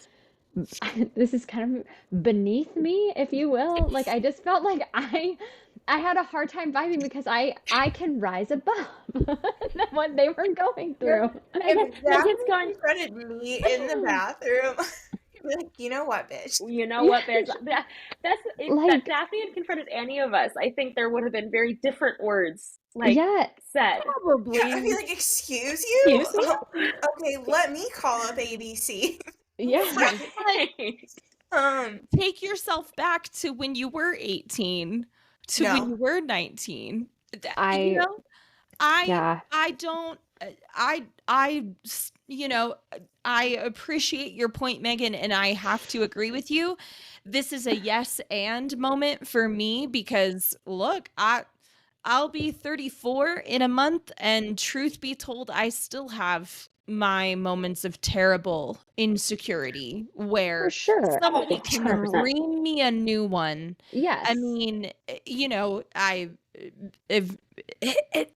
this is kind of beneath me, if you will. Like I just felt like I had a hard time vibing because I can rise above what they were going through. If Megan's Daphne going, confronted me in the bathroom, I'd be like, you know what, bitch? you know Yeah, what, bitch? That's if that like Daphne had confronted any of us, I think there would have been very different words, like, yeah, said. Yeah, I'd be Probably. like, excuse you? Excuse me? Okay, let me call up ABC. yeah, Right. Take yourself back to when you were 18, to when you No. were 19. You I know, I yeah, I don't you know, I appreciate your point, Megan, and I have to agree with you. This is a yes and moment for me because look, I'll be 34 in a month, and truth be told, I still have my moments of terrible insecurity for where sure. somebody Oh, can 100%. bring me a new one. I Yes, mean, you know, if it,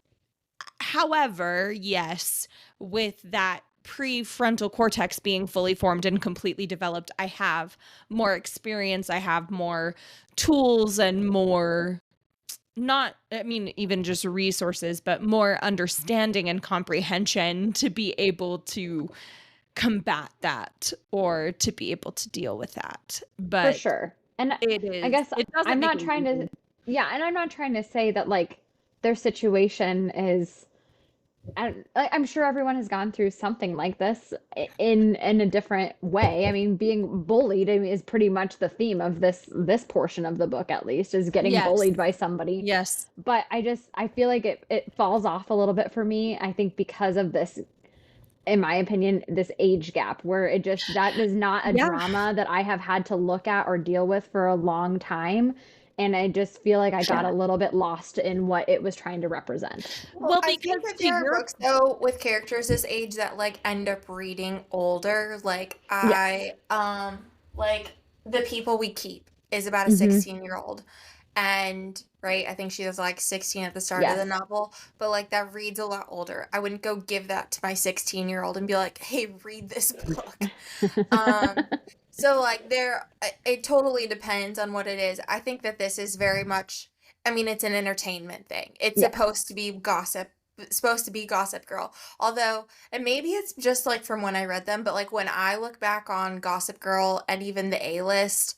however, yes, with that prefrontal cortex being fully formed and completely developed, I have more experience, I have more tools and more not I mean even just resources, but more understanding and comprehension to be able to combat that or to be able to deal with that. for But sure. And I guess it doesn't I'm make not it trying to easy. yeah, and I'm not trying to say that like their situation is I'm sure everyone has gone through something like this in a different way. I mean, being bullied, I mean, is pretty much the theme of this portion of the book, at least, is getting Yes. bullied by somebody. Yes. But I feel like it falls off a little bit for me. I think because of this, in my opinion, this age gap where that is not a Yeah. drama that I have had to look at or deal with for a long time. And I just feel like I got a Sure. little bit lost in what it was trying to represent. Well, Well, I because think that to there are your books though with characters this age that like end up reading older. Yes. Like The People We Keep is about a Hmm. 16-year-old. And right, I think she was like 16 at the start of the Yes. novel, but like that reads a lot older. I wouldn't go give that to my 16-year-old and be like, "Hey, read this book." Um, so like it totally depends on what it is. I think that this is very much, I mean, it's an entertainment thing. It's Yes. supposed to be Gossip Girl. Although, and maybe it's just like from when I read them, but like when I look back on Gossip Girl and even the A-list,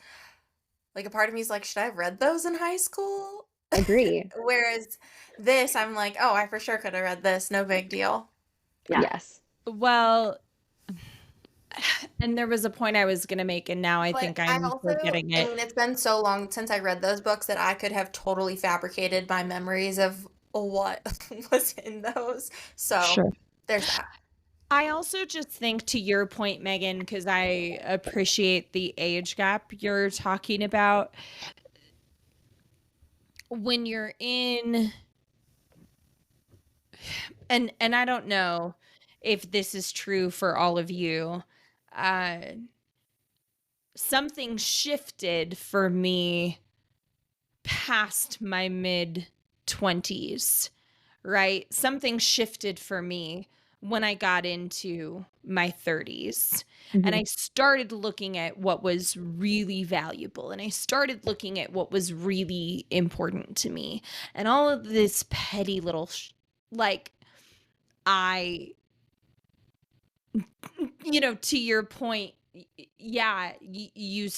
like a part of me is like, should I have read those in high school? Agree. Whereas this, I'm like, oh, I for sure could have read this. No big deal. Yeah. Yes. well, and there was a point I was going to make, and now I But think I I'm also, forgetting I it. mean, it's been so long since I read those books that I could have totally fabricated my memories of what was in those. So Sure. there's that. I also just think to your point, Megan, because I appreciate the age gap you're talking about. When you're in, and I don't know if this is true for all of you, uh, something shifted for me past my mid 20s, right? Something shifted for me when I got into my 30s and Mhm. I started looking at what was really valuable and I started looking at what was really important to me and all of this petty little like I to your point, yeah, you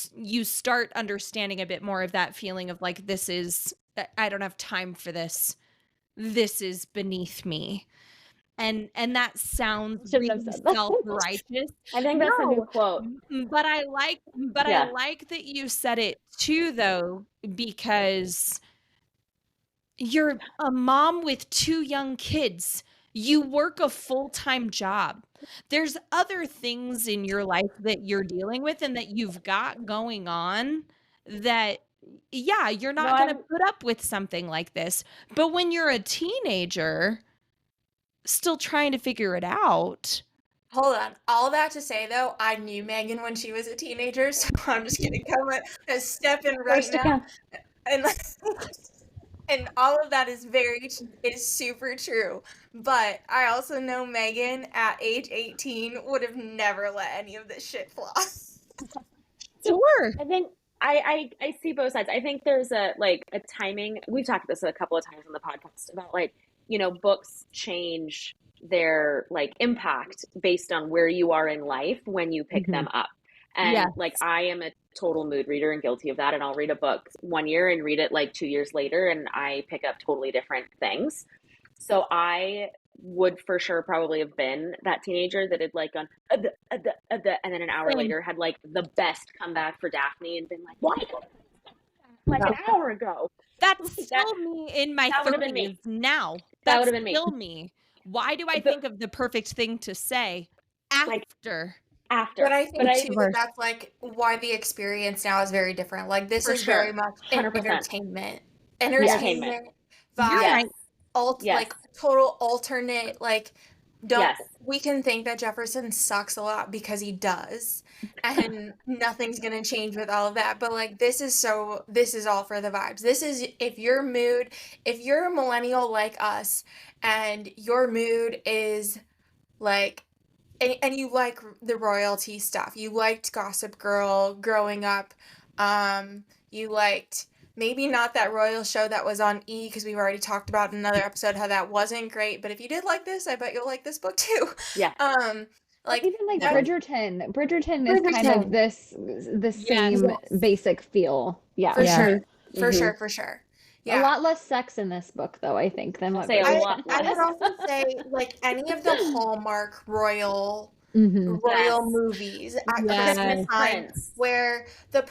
start understanding a bit more of that feeling of like, this is, I don't have time for this. This is beneath me. And that sounds Shouldn't have really said that. self-righteous. I think that's a new No, quote. but I Yeah. like that you said it too, though, because you're a mom with 2 young kids. You work a full-time job. There's other things in your life that you're dealing with and that you've got going on that, yeah, you're No, not gonna put up with something like this. But when you're a teenager, still trying to figure it out. Hold on. All that to say, though, I knew Megan when she was a teenager, so I'm just gonna come and step in right first now, again. and and all of that is super true. But I also know Megan at age 18 would have never let any of this shit fly. So Sure. I think I see both sides. I think there's a timing. We've talked about this a couple of times on the podcast about books change their impact based on where you are in life when you pick them up. Yeah. And I am a total mood reader and guilty of that. And I'll read a book one year and read it 2 years later, and I pick up totally different things. So I would for sure probably have been that teenager that had gone and then an hour later had the best comeback for Daphne and been like, why an hour ago? That's that still me in my that would have been me. 30s now. That would That's have been me. still me. Why do I But think of the perfect thing to say after? after. But I think too Sure. that's why the experience now is very different. Like this For is very sure. much an 100%. entertainment Entertainment. vibe. Yes. Yes. Total alternate. Yes. We can think that Jefferson sucks a lot because he does, and nothing's gonna change with all of that. But this is all for the vibes. This is if you're a millennial like us, and your mood is and you like the royalty stuff. You liked Gossip Girl growing up. You liked maybe not that royal show that was on E, because we've already talked about in another episode how that wasn't great. But if you did like this, I bet you'll like this book too. Yeah. Even Bridgerton. Bridgerton is kind of the same basic feel. Yeah. For sure. Mm-hmm. For sure. Yeah. A lot less sex in this book, though, I think, than what a lot I less. would also say any of the Hallmark royal movies at Christmas time where a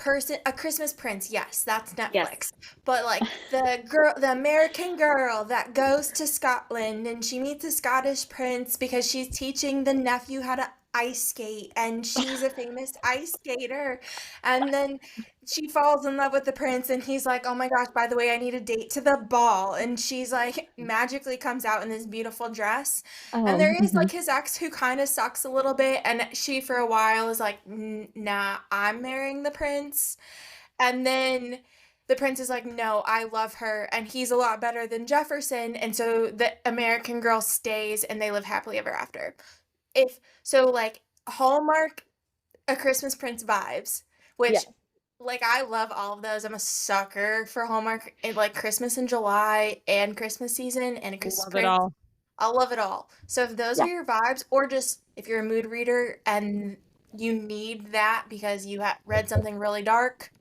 Christmas Prince, yes, that's Netflix. Yes. But the American girl that goes to Scotland and she meets a Scottish prince because she's teaching the nephew how to ice skate and she's a famous ice skater, and then she falls in love with the prince and he's like, oh my gosh, by the way, I need a date to the ball, and she's magically comes out in this beautiful dress. And there is his ex who kind of sucks a little bit, and she for a while is like, nah, I'm marrying the prince. And then the prince is like, no, I love her and he's a lot better than Jefferson, and so the American girl stays and they live happily ever after. Hallmark A Christmas Prince vibes, which I love all of those. I'm a sucker for Hallmark and Christmas in July and Christmas season and a Christmas Prince. I love it all. So if those are your vibes, or just if you're a mood reader and you need that because you read something really dark,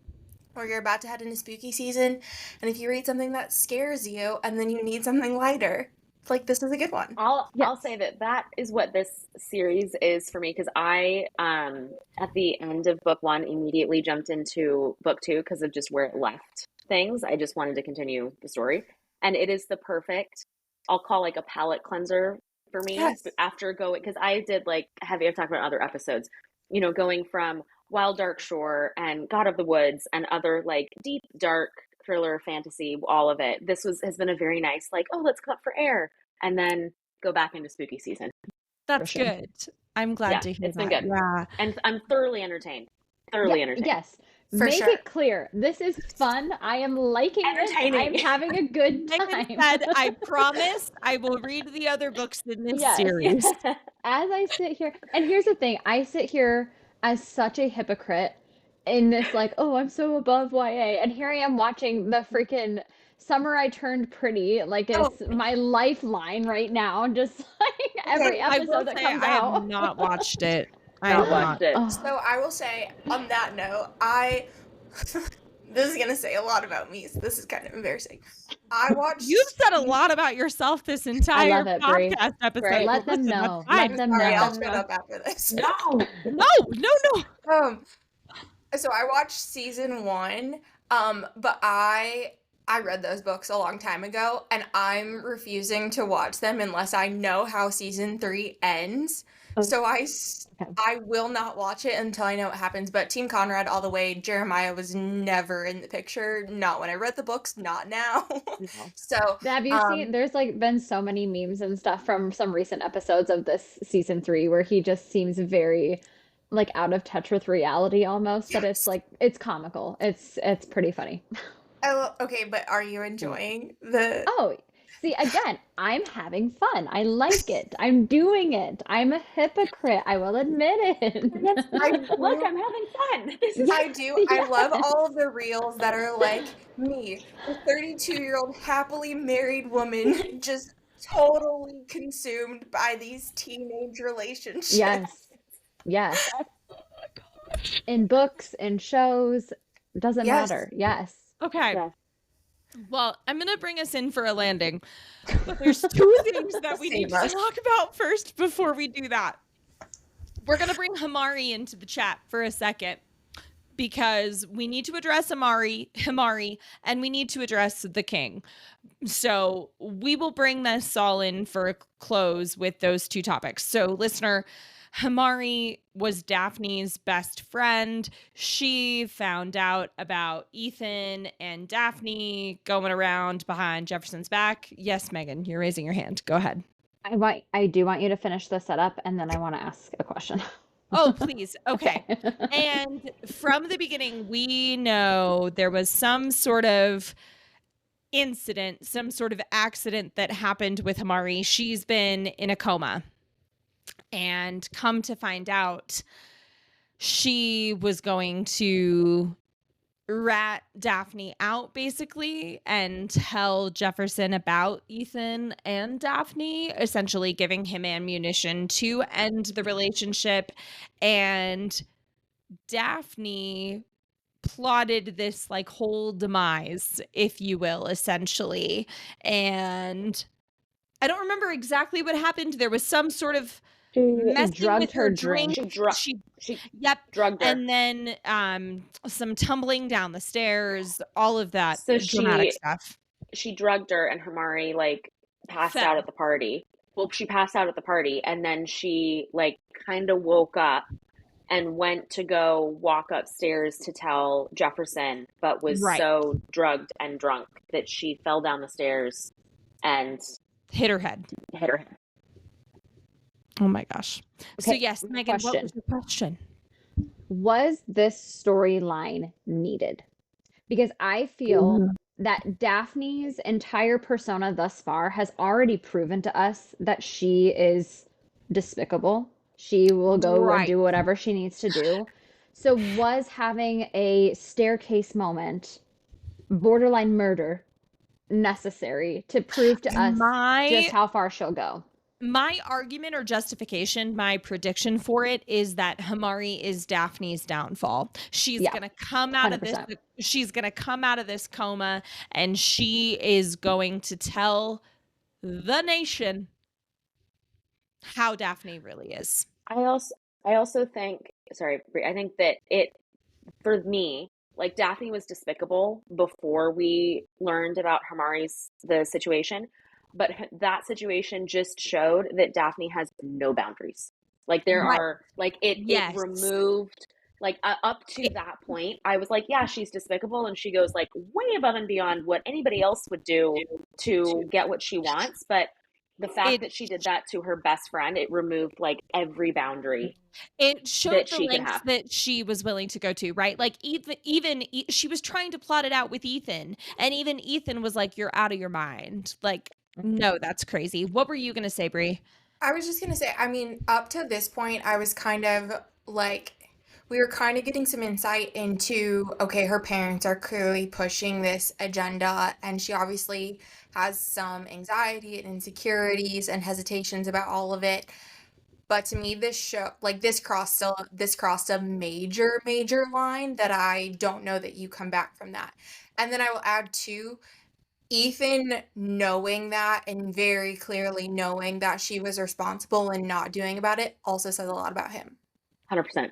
or you're about to head into spooky season, and if you read something that scares you and then you need something lighter, this is a good one. I'll say that is what this series is for me, because I at the end of book 1 immediately jumped into book 2 because of just where it left things. I just wanted to continue the story, and it is the perfect, I'll call a palate cleanser for me. Yes. After going, because I did I've talked about other episodes, going from Wild Dark Shore and God of the Woods and other deep dark thriller fantasy, all of it. This has been a very nice let's go up for air and then go back into spooky season. That's good. I'm glad to hear it's been good. Yeah. And I'm thoroughly entertained. Entertained. Yes. For Make sure. it clear. This is fun. I am liking this. I'm having a good Megan time. said, I promise I will read the other books in this Yes. series. As I sit here, and here's the thing, I sit here as such a hypocrite in this, like, oh, I'm so above YA, and here I am watching the freaking Summer I Turned Pretty, like Oh, it's my lifeline right now, just like every okay. I will episode that say comes I have out. not watched it. I Not have watched not. it. Oh, So I will say on that note, I this is gonna say a lot about me, so this is kind of embarrassing. I watched You've said a lot about yourself this I entire love it, Brie. podcast episode. Right. Let them Listen, that's know. fine. Let them sorry, know. I'll shut up after this. No. No, no, no. So I watched season 1, but I read those books a long time ago, and I'm refusing to watch them unless I know how season 3 ends. So I will not watch it until I know what happens. But Team Conrad all the way. Jeremiah was never in the picture. Not when I read the books. Not now. No. So Have you seen, there's like been so many memes and stuff from some recent episodes of this season 3 where he just seems very like out of touch with reality almost, that it's yes. like it's comical. It's pretty funny. Okay, but are you enjoying the? Oh, see, again, I'm having fun. I like it. I'm doing it. I'm a hypocrite. I will admit it. Look, I'm having fun. This is I do. I love Yes. all of the reels that are like me, a 32-year-old happily married woman, just totally consumed by these teenage relationships. Yes. Yes. In books, in shows, doesn't Yes. matter. Yes. Okay. Yes. Well, I'm going to bring us in for a landing. But there's two things that we need to Same us. talk about first before we do that. We're going to bring Hamari into the chat for a second because we need to address Hamari, and we need to address the king. So we will bring this all in for a close with those two topics. So listener, Hamari was Daphne's best friend. She found out about Ethan and Daphne going around behind Jefferson's back. Yes, Megan, you're raising your hand. Go ahead. I do want you to finish the setup and then I want to ask a question. Oh, please. Okay. And from the beginning, we know there was some sort of incident, some sort of accident that happened with Hamari. She's been in a coma. And come to find out, she was going to rat Daphne out basically and tell Jefferson about Ethan and Daphne, essentially giving him ammunition to end the relationship. And Daphne plotted this like whole demise, if you will, essentially. And I don't remember exactly what happened. There was some sort of messing drugged with her her drink. She Yep. drugged her. And then some tumbling down the stairs, all of that So dramatic stuff. she drugged her, and Hermione like passed Fell. out at the party. Well, she passed out at the party, and then she like kind of woke up and went to go walk upstairs to tell Jefferson, but was Right. so drugged and drunk that she fell down the stairs and Hit her head. hit her head. Oh my gosh. So Okay, yes, Megan, what question. was your question? Was this storyline needed? Because I feel that Daphne's entire persona thus far has already proven to us that she is despicable. She will go and Right. do whatever she needs to do. So was having a staircase moment, borderline murder, necessary to prove to us just how far she'll go? My argument or justification, my prediction for it is that Hamari is Daphne's downfall. She's Yeah, going to come out of 100%. this. She's going to come out of this coma, and she is going to tell the nation how Daphne really is. I also think, sorry, Brie, I think that for me, like Daphne was despicable before we learned about the situation, but that situation just showed that Daphne has no boundaries. Like there Right. are, like it Yes. removed, like up to that point, I was like, yeah, she's despicable, and she goes like way above and beyond what anybody else would do to get what she wants. But The fact that she did that to her best friend, it removed like every boundary it showed that the she could lengths have. that she was willing to go to, right? Like even she was trying to plot it out with Ethan, and even Ethan was like, "You're out of your mind." Like, no, that's crazy. What were you gonna say, Brie? I was just gonna say, I mean, up to this point, I was kind of like, we were kind of getting some insight into, okay, her parents are clearly pushing this agenda, and she obviously has some anxiety and insecurities and hesitations about all of it. But to me, this show, like this crossed a major line that I don't know that you come back from that. And then I will add too, Ethan knowing that and very clearly knowing that she was responsible and not doing about it also says a lot about him. 100%.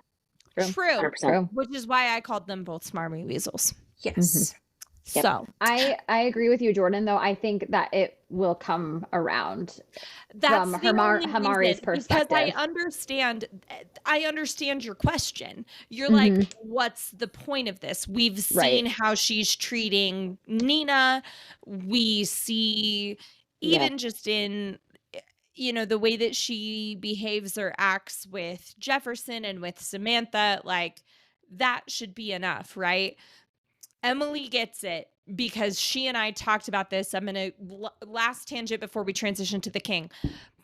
True. 100%. Which is why I called them both smarmy weasels. Yes. Yep. So I agree with you, Jordan, though. I think that it will come around that's from the only Hamari's reason, perspective. because I understand your question. You're like, what's the point of this? We've seen how she's treating Nina. We see even just in the way that she behaves or acts with Jefferson and with Samantha, like that should be enough, right? Emily gets it because she and I talked about this. I'm going to last tangent before we transition to the king.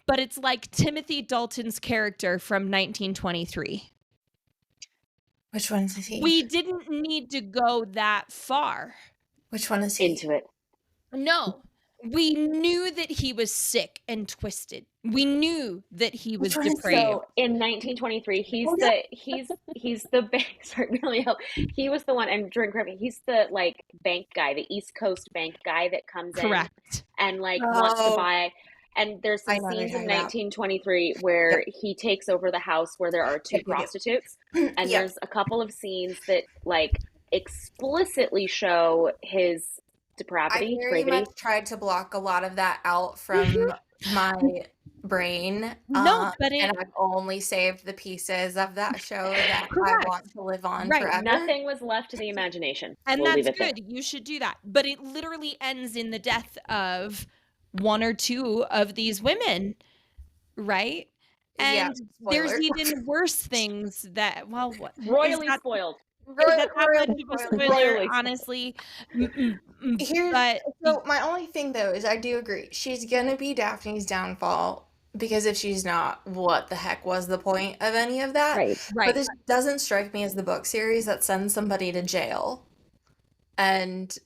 But it's like Timothy Dalton's character from 1923. Which one is he? We didn't need to go that far. Which one is he? Into it. No. We knew that he was sick and twisted. We knew that he was depraved. So in 1923, he's the sorry, really help. He was the one, and Jordan, correct me, he's the like bank guy, the East Coast bank guy that comes in and like wants to buy. And there's some scenes in 1923 where he takes over the house where there are two prostitutes, and there's a couple of scenes that like explicitly show his depravity. I very much tried to block a lot of that out from my brain. No, but and I've only saved the pieces of that show that I want to live on forever. Nothing was left to the imagination. And that's good. You should do that. But it literally ends in the death of one or two of these women, right? And there's even worse things that, well, what? Royally spoiled. Spoiler, honestly. So my only thing though is I do agree she's gonna be Daphne's downfall, because if she's not, what the heck was the point of any of that? Right. But this doesn't strike me as the book series that sends somebody to jail. And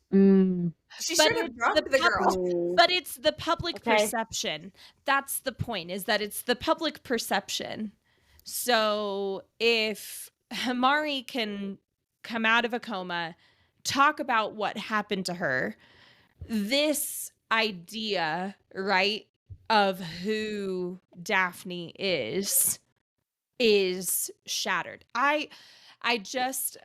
she's trying to drunk the girl. But it's the public perception. That's the point, is that it's the public perception. So if Hamari can come out of a coma, talk about what happened to her, this idea, right, of who Daphne is shattered. I just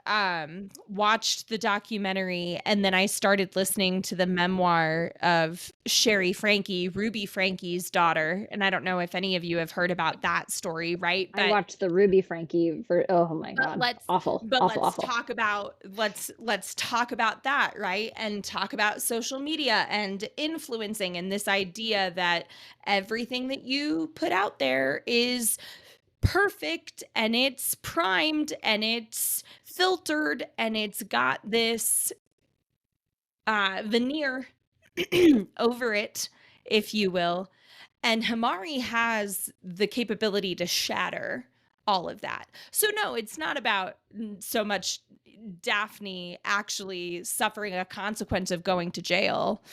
watched the documentary, and then I started listening to the memoir of Sherry Frankie, Ruby Frankie's daughter. And I don't know if any of you have heard about that story, right? But I watched the Ruby Frankie oh my God. Awful. Let's talk about that, right? And talk about social media and influencing, and this idea that everything that you put out there is perfect, and it's primed, and it's filtered, and it's got this veneer over it, if you will. And Hamari has the capability to shatter all of that. So no, it's not about so much Daphne actually suffering a consequence of going to jail,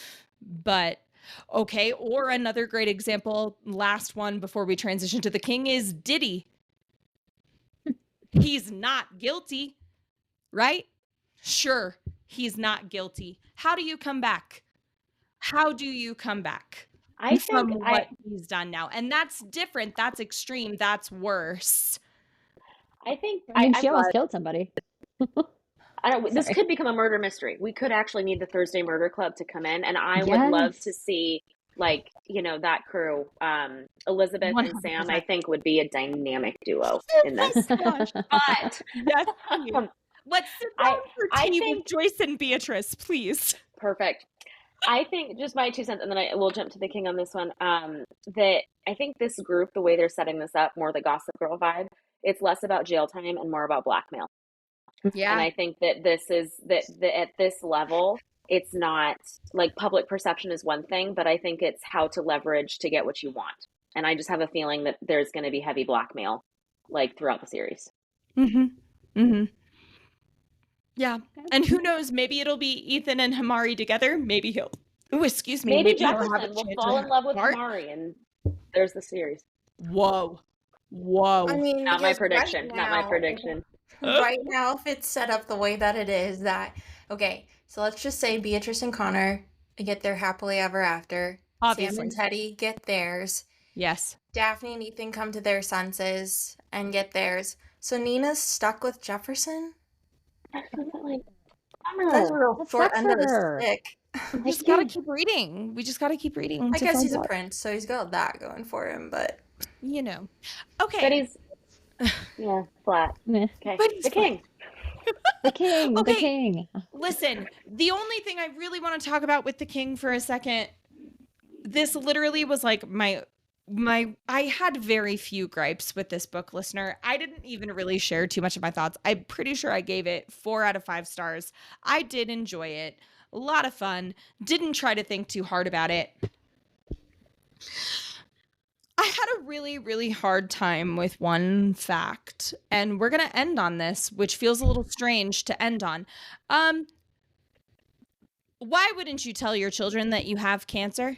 but okay. Or another great example, last one before we transition to the king, is Diddy. He's not guilty, right? Sure, he's not guilty. How do you come back? How do you come back from what he's done now? And that's different. That's extreme. That's worse. I think she almost killed somebody. This could become a murder mystery. We could actually need the Thursday Murder Club to come in, and I would love to see, like, that crew. Elizabeth 100%. And Sam, I think, would be a dynamic duo in this. But yes, let's sit down for tea with Joyce and Beatrice, please. Perfect. I think just my 2 cents, and then I will jump to the king on this one. That I think this group, the way they're setting this up, more the Gossip Girl vibe, it's less about jail time and more about blackmail. And Yeah. I think that this is that at this level, it's not like public perception is one thing, but I think it's how to leverage to get what you want. And I just have a feeling that there's going to be heavy blackmail like throughout the series. Mm-hmm. Mm-hmm. Yeah. And who knows, maybe it'll be Ethan and Hamari together. Maybe he'll excuse me, Maybe maybe he'll have a Jefferson will chance fall in love with Bart. Hamari, and there's the series. Whoa. I mean, Not my because prediction. Not my prediction. right now, if it's set up the way that it is, that okay, so let's just say Beatrice and Connor get their happily ever after. Obviously. Sam and Teddy get theirs. Yes. Daphne and Ethan come to their senses and get theirs. So Nina's stuck with Jefferson? That's a real That short sucks end for of the her. stick. We just gotta keep reading. We just gotta keep reading. I to guess find he's a out. prince, so he's got that going for him, but You know. But Okay. he's flat. Meh. Okay. But he's The king. The king, the Okay. king. Listen, the only thing I really want to talk about with the king for a second, this literally was like my I had very few gripes with this book, listener. I didn't even really share too much of my thoughts. I'm pretty sure I gave it 4 out of 5 stars. I did enjoy it. A lot of fun. Didn't try to think too hard about it. I had a really, really hard time with one fact, and we're going to end on this, which feels a little strange to end on. Why wouldn't you tell your children that you have cancer?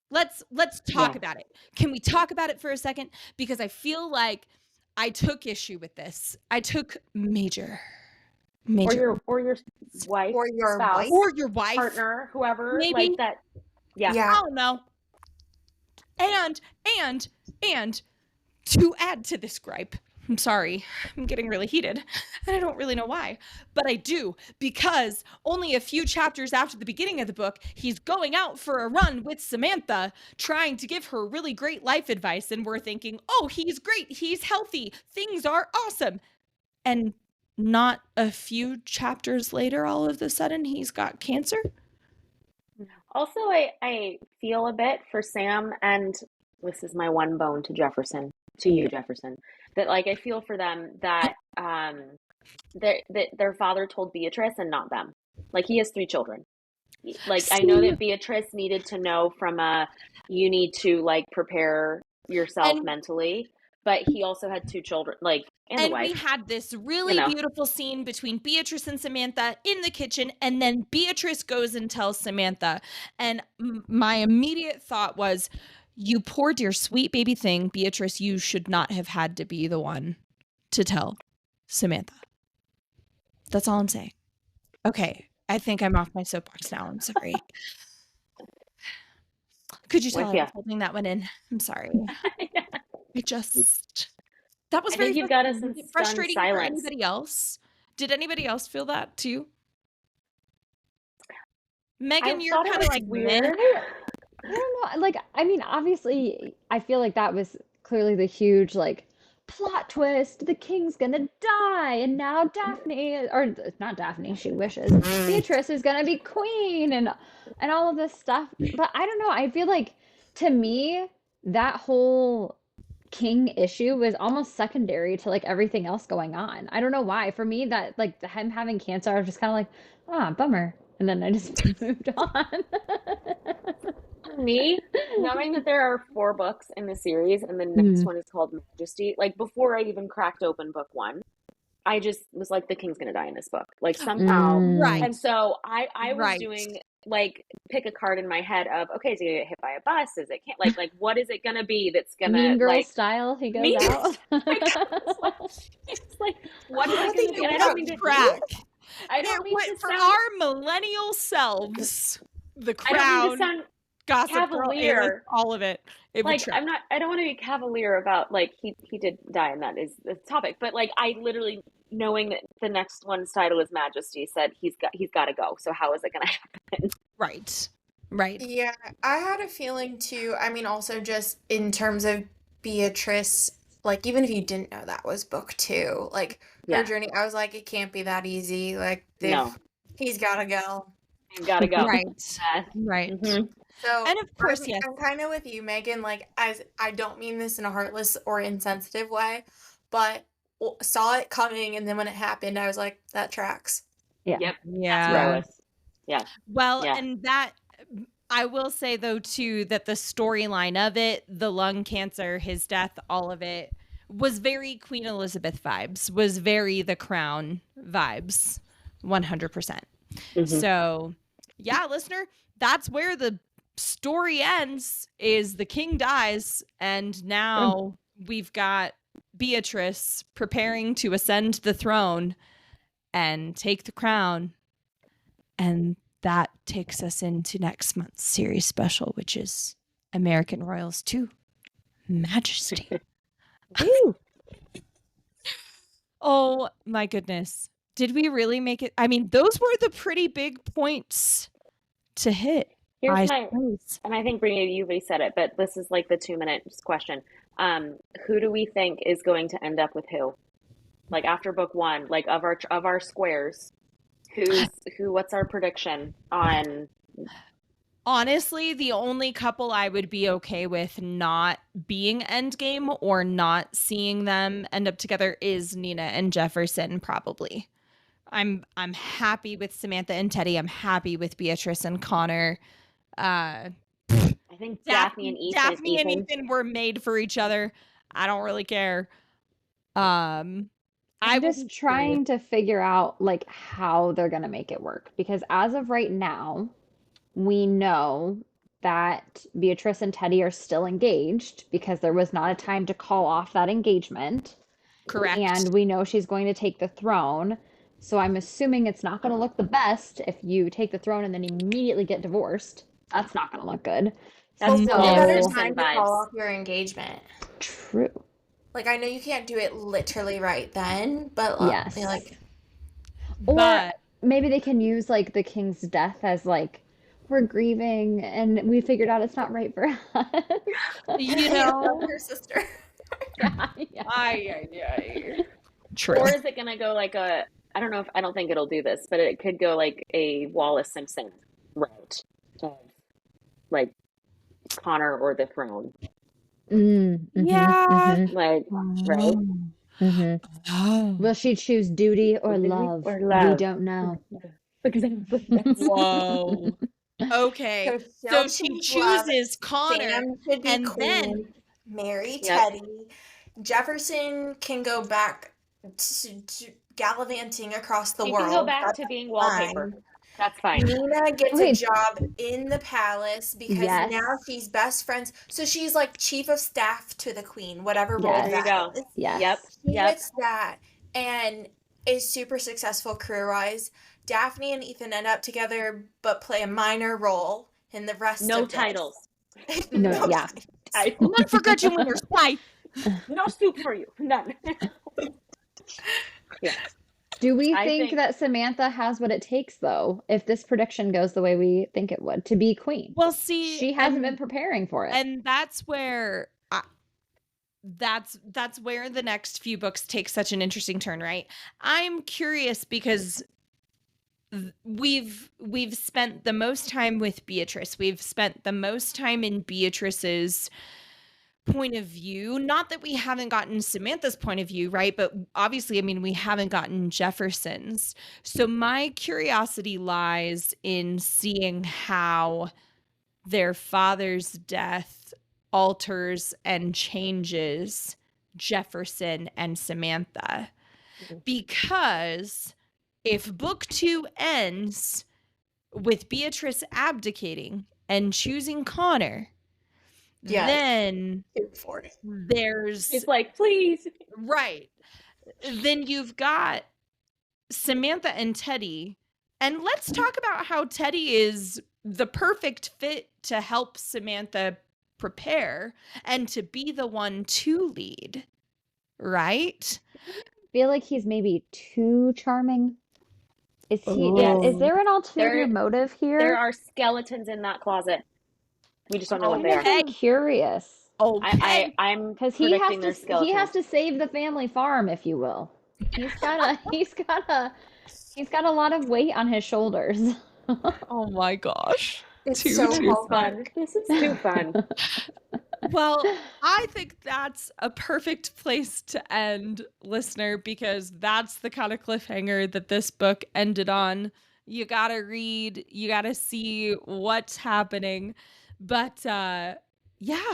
Let's talk about it. Can we talk about it for a second? Because I feel like I took issue with this. I took major. Or your wife, or your spouse, wife, or your wife, partner, whoever, maybe. like that. Yeah. I don't know. And to add to this gripe, I'm sorry, I'm getting really heated, and I don't really know why, but I do, because only a few chapters after the beginning of the book, he's going out for a run with Samantha, trying to give her really great life advice, and we're thinking, oh, he's great, he's healthy, things are awesome. And not a few chapters later, all of a sudden, he's got cancer. Also, I feel a bit for Sam, and this is my one bone to Jefferson, to you, Jefferson, that like I feel for them that that their father told Beatrice and not them. Like he has 3 children. Like I know that Beatrice needed to know from you need to like prepare yourself mentally, but he also had 2 children, like and we had this really beautiful scene between Beatrice and Samantha in the kitchen, and then Beatrice goes and tells Samantha, and my immediate thought was, you poor dear sweet baby thing, Beatrice, you should not have had to be the one to tell Samantha. That's all I'm saying. Okay, I think I'm off my soapbox now. I'm sorry. Could you tell I was holding that one in? I'm sorry. Yeah. I just... That was I very think you've got us in frustrating for silence. anybody else. Did anybody else feel that too? Megan, you're kind of like weird. I don't know. Like, I mean, obviously, I feel like that was clearly the huge like plot twist. The king's gonna die, and now Daphne, or not Daphne, she wishes Beatrice is gonna be queen, and all of this stuff. But I don't know. I feel like to me that whole king issue was almost secondary to like everything else going on. I don't know why. For me, that like him having cancer, I was just kind of like, ah, bummer. And then I just moved on. For me, knowing that there are 4 books in the series and the next one is called Majesty, like before I even cracked open book 1, I just was like, the king's gonna die in this book. Like somehow. Right. And so I was doing like pick a card in my head of, okay, is he gonna get hit by a bus? Is it can't like what is it gonna be that's gonna Mean Girl like style? He goes out. It's like what is it gonna be? And I don't mean to crack. I don't mean to for sound, our millennial selves. The Crown, I don't mean to sound Gossip Girl, cavalier. all of it. Like I don't want to be cavalier about like he did die and that is the topic, but like I literally knowing that the next one's title is Majesty said he's got to go. So how is it going to happen? Right. Yeah, I had a feeling too. I mean, also just in terms of Beatrice, like even if you didn't know that was book 2, like her journey, I was like, it can't be that easy. Like he's got to go. You gotta go. Right. Right. Mhm. So And of course, yes. I'm kind of with you, Megan. Like, as I don't mean this in a heartless or insensitive way, but saw it coming, and then when it happened, I was like, that tracks. Yeah. Yep. That's where I Yeah. was. Yeah. Well, Yeah. and that I will say though too that the storyline of it, the lung cancer, his death, all of it was very Queen Elizabeth vibes, was very The Crown vibes, 100%. Mhm. So, yeah, listener, that's where the story ends is the king dies and now we've got Beatrice preparing to ascend the throne and take the crown. And that takes us into next month's series special, which is American Royals 2 Majesty. Oh my goodness. Did we really make it? I mean, those were the pretty big points to hit. Here's and I think Brittany, you already said it, but this is like the 2 minute question. Who do we think is going to end up with who? Like after book one, like of our squares, what's our prediction on? Honestly, the only couple I would be okay with not being endgame or not seeing them end up together is Nina and Jefferson, probably. I'm happy with Samantha and Teddy. I'm happy with Beatrice and Connor. I think Daphne and Ethan were made for each other. I don't really care. I'm just trying to figure out like how they're gonna make it work because as of right now, we know that Beatrice and Teddy are still engaged because there was not a time to call off that engagement. Correct. And we know she's going to take the throne. So I'm assuming it's not going to look the best if you take the throne and then immediately get divorced. That's not going to look good. That's so, no better time to call off your engagement. True. Like, I know you can't do it literally right then, but yes. Like, or maybe they can use like the king's death as like we're grieving and we figured out it's not right for us. You know, her sister. True. Or is it gonna go like I don't think it'll do this, but it could go like a Wallace Simpson route of like Connor or the throne. Like right. Will she choose duty or love? We don't know. Whoa. Okay. So she chooses Connor Sam should be and queen, then marry Teddy. Jefferson can go back to gallivanting across the world. He can go back to being wallpaper. That's fine. Nina gets a job in the palace because now she's best friends. So she's like chief of staff to the queen, whatever role there you go. is. Yep. She gets that and is super successful career-wise. Daphne and Ethan end up together but play a minor role in the rest of No titles. No, yeah. Not for Gretchen Winter's wife. No soup for you. None. Yeah. Do we think that Samantha has what it takes, though, if this prediction goes the way we think it would, to be queen? Well, see, she hasn't been preparing for it, and that's where that's where the next few books take such an interesting turn, right? I'm curious because we've spent the most time with Beatrice. We've spent the most time in Beatrice's point of view. Not that we haven't gotten Samantha's point of view, right? But obviously, I mean, we haven't gotten Jefferson's. So my curiosity lies in seeing how their father's death alters and changes Jefferson and Samantha. Because if book 2 ends with Beatrice abdicating and choosing Connor, then there's it's like, please, right, then you've got Samantha and Teddy, and let's talk about how Teddy is the perfect fit to help Samantha prepare and to be the one to lead, right? I feel like he's maybe too charming. Is there an ulterior motive here? There are skeletons in that closet. We just don't know what they are. I'm curious. I'm because he has to save the family farm, if you will. He's got a lot of weight on his shoulders. Oh my gosh. It's Too so Fun. Hallmark. This is too fun. Well, I think that's a perfect place to end, listener, because that's the kind of cliffhanger that this book ended on. You gotta read, you gotta see what's happening. But yeah,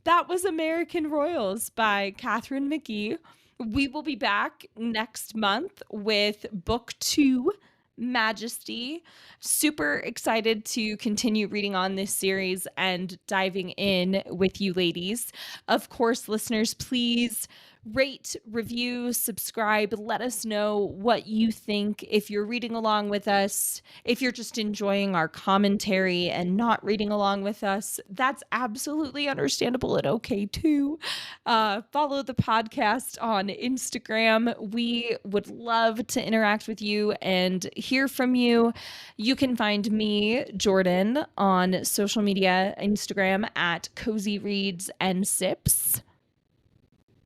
that was American Royals by Katharine McGee. We will be back next month with book 2, Majesty. Super excited to continue reading on this series and diving in with you ladies. Of course, listeners, please rate, review, subscribe. Let us know what you think if you're reading along with us. If you're just enjoying our commentary and not reading along with us, that's absolutely understandable and okay too. Follow the podcast on Instagram. We would love to interact with you and hear from you. You can find me, Jordan, on social media, Instagram at Cozy Reads and Sips.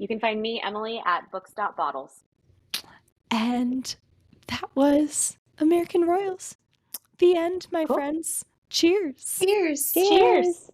You can find me, Emily, at bookstopbottles. And that was American Royals. The end, my friends. Cheers. Cheers. Cheers.